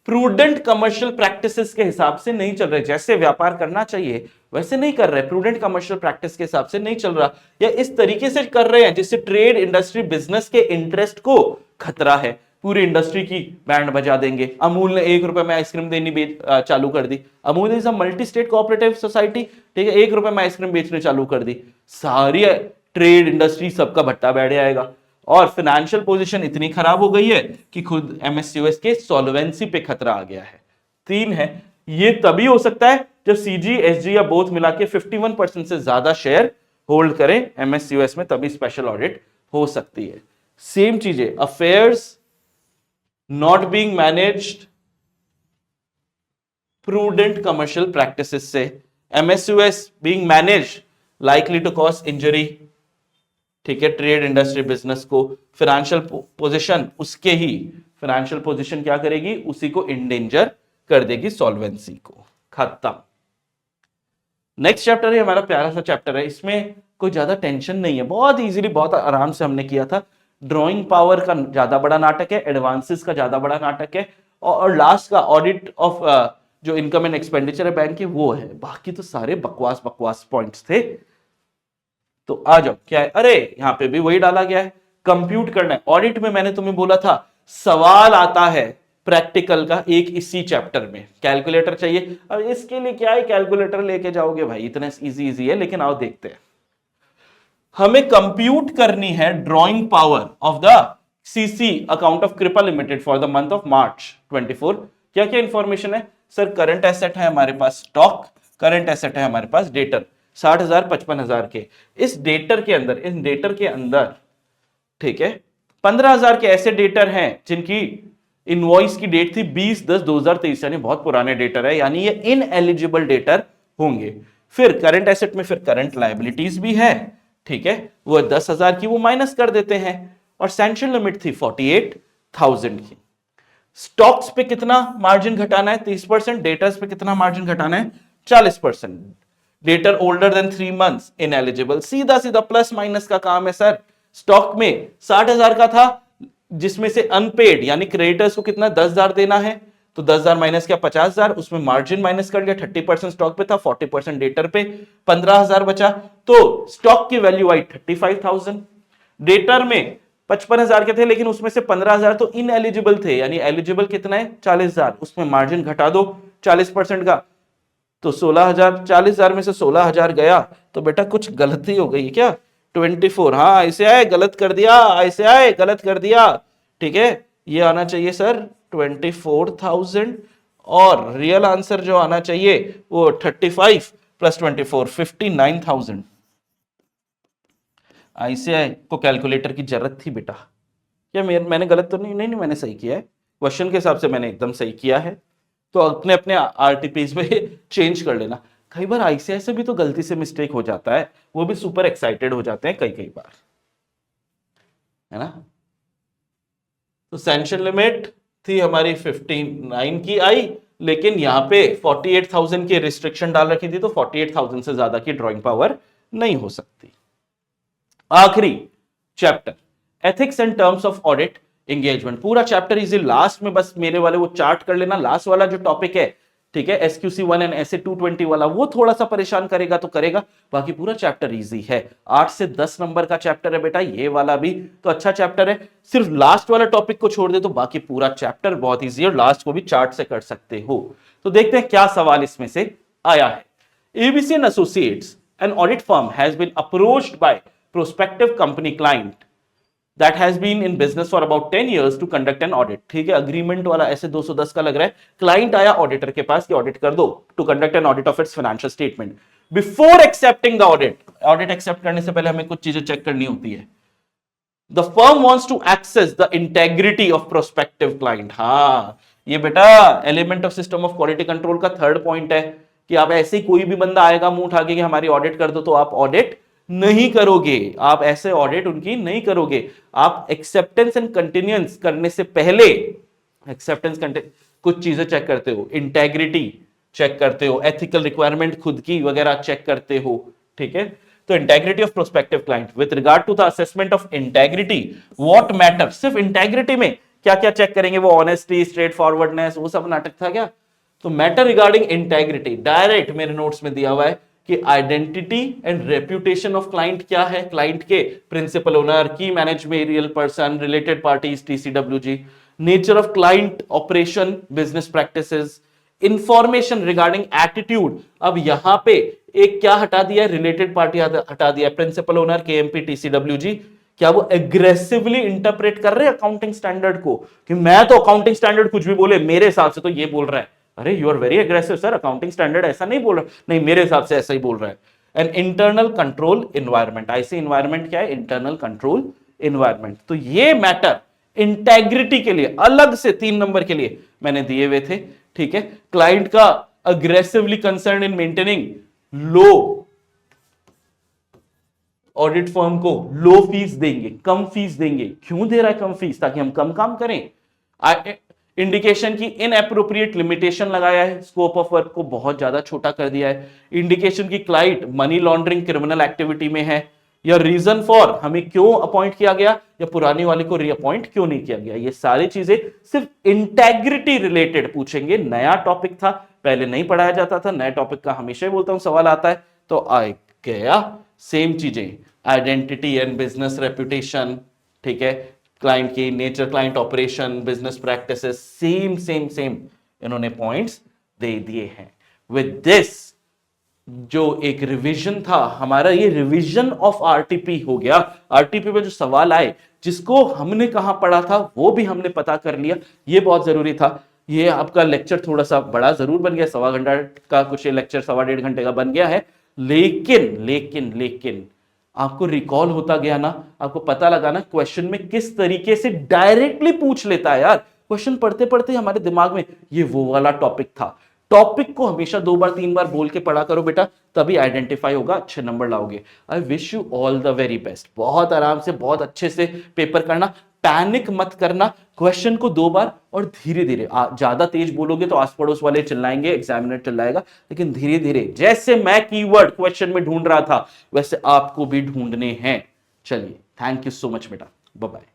प्रूडेंट कमर्शियल प्रैक्टिसेस के हिसाब से नहीं चल रहे, जैसे व्यापार करना चाहिए वैसे नहीं कर रहे, प्रूडेंट कमर्शियल प्रैक्टिस के हिसाब से नहीं चल रहा, या इस तरीके से कर रहे हैं जिससे ट्रेड इंडस्ट्री बिजनेस के इंटरेस्ट को खतरा है। पूरी इंडस्ट्री की बैंड बजा देंगे। अमूल ने 1 रुपए में आइसक्रीम देनी चालू कर दी। Amul is a multi state cooperative society, ठीक है, 1 रुपए में आइसक्रीम बेचने चालू कर दी, सारी ट्रेड इंडस्ट्री सबका भट्टा बैठ जाएगा। और फाइनेंशियल पोजीशन इतनी खराब हो गई है कि खुद एमएससीओएस के सॉल्वेंसी पे खतरा आ गया है। 3 है, ये तभी हो सकता है जब सीजी एसजी या बोथ मिला के 51% से ज्यादा शेयर होल्ड करें एमएससीओएस में, तभी स्पेशल ऑडिट हो सकती है। सेम चीजें, affairs not being managed prudent commercial practices से, MSUS being managed likely to cause injury, ठीक है, ट्रेड इंडस्ट्री बिजनेस को, फाइनेंशियल पोजीशन उसके ही, फाइनेंशियल पोजीशन क्या करेगी, उसी को इंडेंजर कर देगी, सॉल्वेंसी को। खत्म। नेक्स्ट चैप्टर है हमारा प्यारा सा चैप्टर है, इसमें कोई ज्यादा टेंशन नहीं है, बहुत इजीली बहुत आराम से हमने किया था। ड्रॉइंग पावर का ज्यादा बड़ा नाटक है, एडवांसेस का ज्यादा बड़ा नाटक है, और लास्ट का ऑडिट ऑफ जो इनकम एंड एक्सपेंडिचर है बैंक के, वो है। बाकी तो सारे बकवास पॉइंट्स थे। तो आ जाओ, क्या है, अरे यहां पे भी वही डाला गया है, कंप्यूट करना है। ऑडिट में मैंने तुम्हें बोला था सवाल आता है प्रैक्टिकल का एक इसी चैप्टर में, कैलकुलेटर चाहिए। अब इसके लिए क्या है, कैलकुलेटर लेके जाओगे भाई, इतना इजी है, लेकिन आओ देखते हैं। हमें कंप्यूट करनी है drawing power of the CC account of Kripa limited for the month of March 24। क्या क्या इंफॉर्मेशन है सर? करंट एसेट है हमारे पास स्टॉक, करंट एसेट है हमारे पास डेटर 60,000 55,000 के। इस डेटर के अंदर ठीक है 15,000 के ऐसे डेटर हैं जिनकी इनवॉइस की डेट थी 20/10/2023, यानी बहुत पुराने डेटर है, यानी ये इनएलिजिबल डेटर होंगे। फिर करंट एसेट में फिर करंट लायबिलिटीज भी है, ठीक है, वो 10,000 की वो माइनस कर देते हैं, और सैंक्शन लिमिट थी 48,000 की। स्टॉक्स पे कितना मार्जिन घटाना है? 30%। डेटर्स पे कितना मार्जिन घटाना है? 40%। Debtor older than 3 months ineligible. सीधा सीधा प्लस माइनस का काम है सर। स्टॉक में 60,000 का था, जिसमें से अनपेड यानी क्रेडिटर्स को कितना 10,000 देना है, तो 10,000 माइनस किया 50,000, उसमें मार्जिन माइनस कर दिया, 30% स्टॉक पे था, 40% डेटर पे, 15,000 बचा, तो स्टॉक की वैल्यू आई 35,000। डेटर में 55,000 के थे, लेकिन उसमें से 15,000 तो इनएलिजिबल थे, यानी एलिजिबल कितना है 40,000, उसमें मार्जिन घटा दो 40% का, तो 16,000, 40,000 में से 16,000 गया, तो बेटा कुछ गलती हो गई क्या? 24, हाँ ऐसे आए, गलत कर दिया, ऐसे आए, गलत कर दिया, ठीक है, ये आना चाहिए सर 24,000, और रियल आंसर जो आना चाहिए वो 35 + 24 59,000। आईसीआई को कैलकुलेटर की जरूरत थी बेटा, क्या मैंने गलत तो नहीं? नहीं, मैंने सही किया है, क्वेश्चन के हिसाब से मैंने एकदम सही किया है। तो अपने अपने आरटीपीज में चेंज कर लेना। कई बार आईसीआई से भी तो गलती से मिस्टेक हो जाता है, वो भी सुपर एक्साइटेड हो जाते हैं कई बार, है ना। तो सैंक्शन लिमिट थी हमारी 59 की आई, लेकिन यहां पे 48,000 की रिस्ट्रिक्शन डाल रखी थी, तो 48,000 से ज्यादा की ड्राइंग पावर नहीं हो सकती। आखिरी chapter ethics and terms of audit engagement. पूरा चैप्टर इजी, लास्ट में बस मेरे वाले वो चार्ट कर लेना, लास्ट वाला जो टॉपिक है, ठीक है, SQC1 एंड SA 220 वाला, वो थोड़ा सा परेशान करेगा तो करेगा, बाकी पूरा चैप्टर इजी है। 8 से 10 नंबर का चैप्टर है बेटा ये वाला भी, तो अच्छा चैप्टर है। सिर्फ लास्ट वाला टॉपिक को छोड़ दे तो बाकी पूरा चैप्टर बहुत इजी है, और लास्ट को भी चार्ट से कर सकते हो। तो देखते हैं क्या सवाल इसमें से आया है। ABC and Associates, an audit firm, has been approached by prospective company client that has been in business for about 10 years to conduct an audit। ठीक है, अग्रीमेंट वाला ऐसे 210 का लग रहा है। क्लाइंट आया ऑडिटर के पास कि ऑडिट कर दो, to conduct an audit of its financial statement. Before accepting the audit, audit accept करने से पहले हमें कुछ चीजें चेक करनी होती है। The firm wants to access the integrity of prospective client. हाँ, ये बेटा element of system of quality control का थर्ड पॉइंट है कि आप ऐसे कोई भी बंदा आएगा मुंह उठा के कि हमारी ऑडिट कर दो, तो आप ऑडिट नहीं करोगे, आप ऐसे ऑडिट उनकी नहीं करोगे। आप एक्सेप्टेंस एंड कंटिन्यूएंस करने से पहले एक्सेप्टेंस कुछ चीजें चेक करते हो, इंटेग्रिटी चेक करते हो, एथिकल रिक्वायरमेंट खुद की वगैरह चेक करते हो। ठीक है, तो integrity of prospective client, with regard to the assessment of integrity what matter, सिर्फ इंटेग्रिटी में क्या क्या चेक करेंगे, वो ऑनेस्टी, स्ट्रेट फॉरवर्डनेस, वो सब नाटक था क्या? तो मैटर रिगार्डिंग इंटेग्रिटी डायरेक्ट मेरे नोट्स में दिया हुआ है कि identity and reputation of client क्या है, क्लाइंट के प्रिंसिपल ओनर, की managerial person, related parties, TCWG, nature of client operation, business practices, information regarding attitude. अब यहां पे एक क्या हटा दिया, रिलेटेड पार्टी हटा दिया, प्रिंसिपल ओनर, KMP, TCWG। क्या वो एग्रेसिवली इंटरप्रेट कर रहे हैं अकाउंटिंग स्टैंडर्ड को कि मैं तो अकाउंटिंग स्टैंडर्ड कुछ भी बोले, मेरे हिसाब से तो ये बोल रहा है, अरे you are very aggressive sir, accounting standard ऐसा नहीं बोल रहा, नहीं मेरे हिसाब से ऐसा ही बोल रहा है। एन इंटरनल कंट्रोल इन्वायरमेंट, ऐसी इन्वायरमेंट क्या है, इंटरनल कंट्रोल इन्वायरमेंट। तो ये मैटर इंटेग्रिटी के लिए अलग से 3 नंबर के लिए मैंने दिए हुए थे। ठीक है, क्लाइंट का aggressively concern in maintaining low, audit firm को लो फीस देंगे, कम फीस देंगे। क्यों दे रहा है कम फीस? ताकि हम कम काम करें। इंडिकेशन की इनएप्रोप्रिएट लिमिटेशन लगाया है, स्कोप ऑफ वर्क को बहुत ज्यादा छोटा कर दिया है। इंडिकेशन की client money laundering criminal activity में है, या रीजन फॉर हमें क्यों अपॉइंट किया गया, या पुरानी वाले को रीअपॉइंट क्यों नहीं किया गया। ये सारी चीजें सिर्फ इंटेग्रिटी रिलेटेड पूछेंगे। नया टॉपिक था, पहले नहीं पढ़ाया जाता था, नया टॉपिक का हमेशा ही बोलता हूं सवाल आता है, तो आ गया सेम चीजें, आइडेंटिटी एंड बिजनेस रेपुटेशन, ठीक है, क्लाइंट की nature, client operation, business practices, same same same इन्होंने पॉइंट्स दे दिए हैं। विद दिस जो एक रिवीजन था हमारा, ये रिवीजन ऑफ आरटीपी हो गया। आरटीपी में जो सवाल आए जिसको हमने कहां पढ़ा था वो भी हमने पता कर लिया, ये बहुत जरूरी था। ये आपका लेक्चर थोड़ा सा बड़ा जरूर बन गया, 1.25 घंटा का कुछ, ये लेक्चर 1.5 घंटे का बन गया है, लेकिन लेकिन लेकिन आपको रिकॉल होता गया ना, आपको पता लगा ना क्वेश्चन में किस तरीके से डायरेक्टली पूछ लेता है यार। क्वेश्चन पढ़ते पढ़ते हमारे दिमाग में ये वो वाला टॉपिक था। टॉपिक को हमेशा 2 बार 3 बार बोल के पढ़ा करो बेटा, तभी आइडेंटिफाई होगा, अच्छे नंबर लाओगे। I wish you all the very best. बहुत आराम से, बहुत अच्छे से पेपर करना, पैनिक मत करना। क्वेश्चन को 2 बार और धीरे धीरे, ज्यादा तेज बोलोगे तो आस पड़ोस वाले चिल्लाएंगे, एग्जामिनर चिल्लाएगा, लेकिन धीरे धीरे, जैसे मैं कीवर्ड क्वेश्चन में ढूंढ रहा था वैसे आपको भी ढूंढने हैं। चलिए, थैंक यू सो मच बेटा, बाय बाय।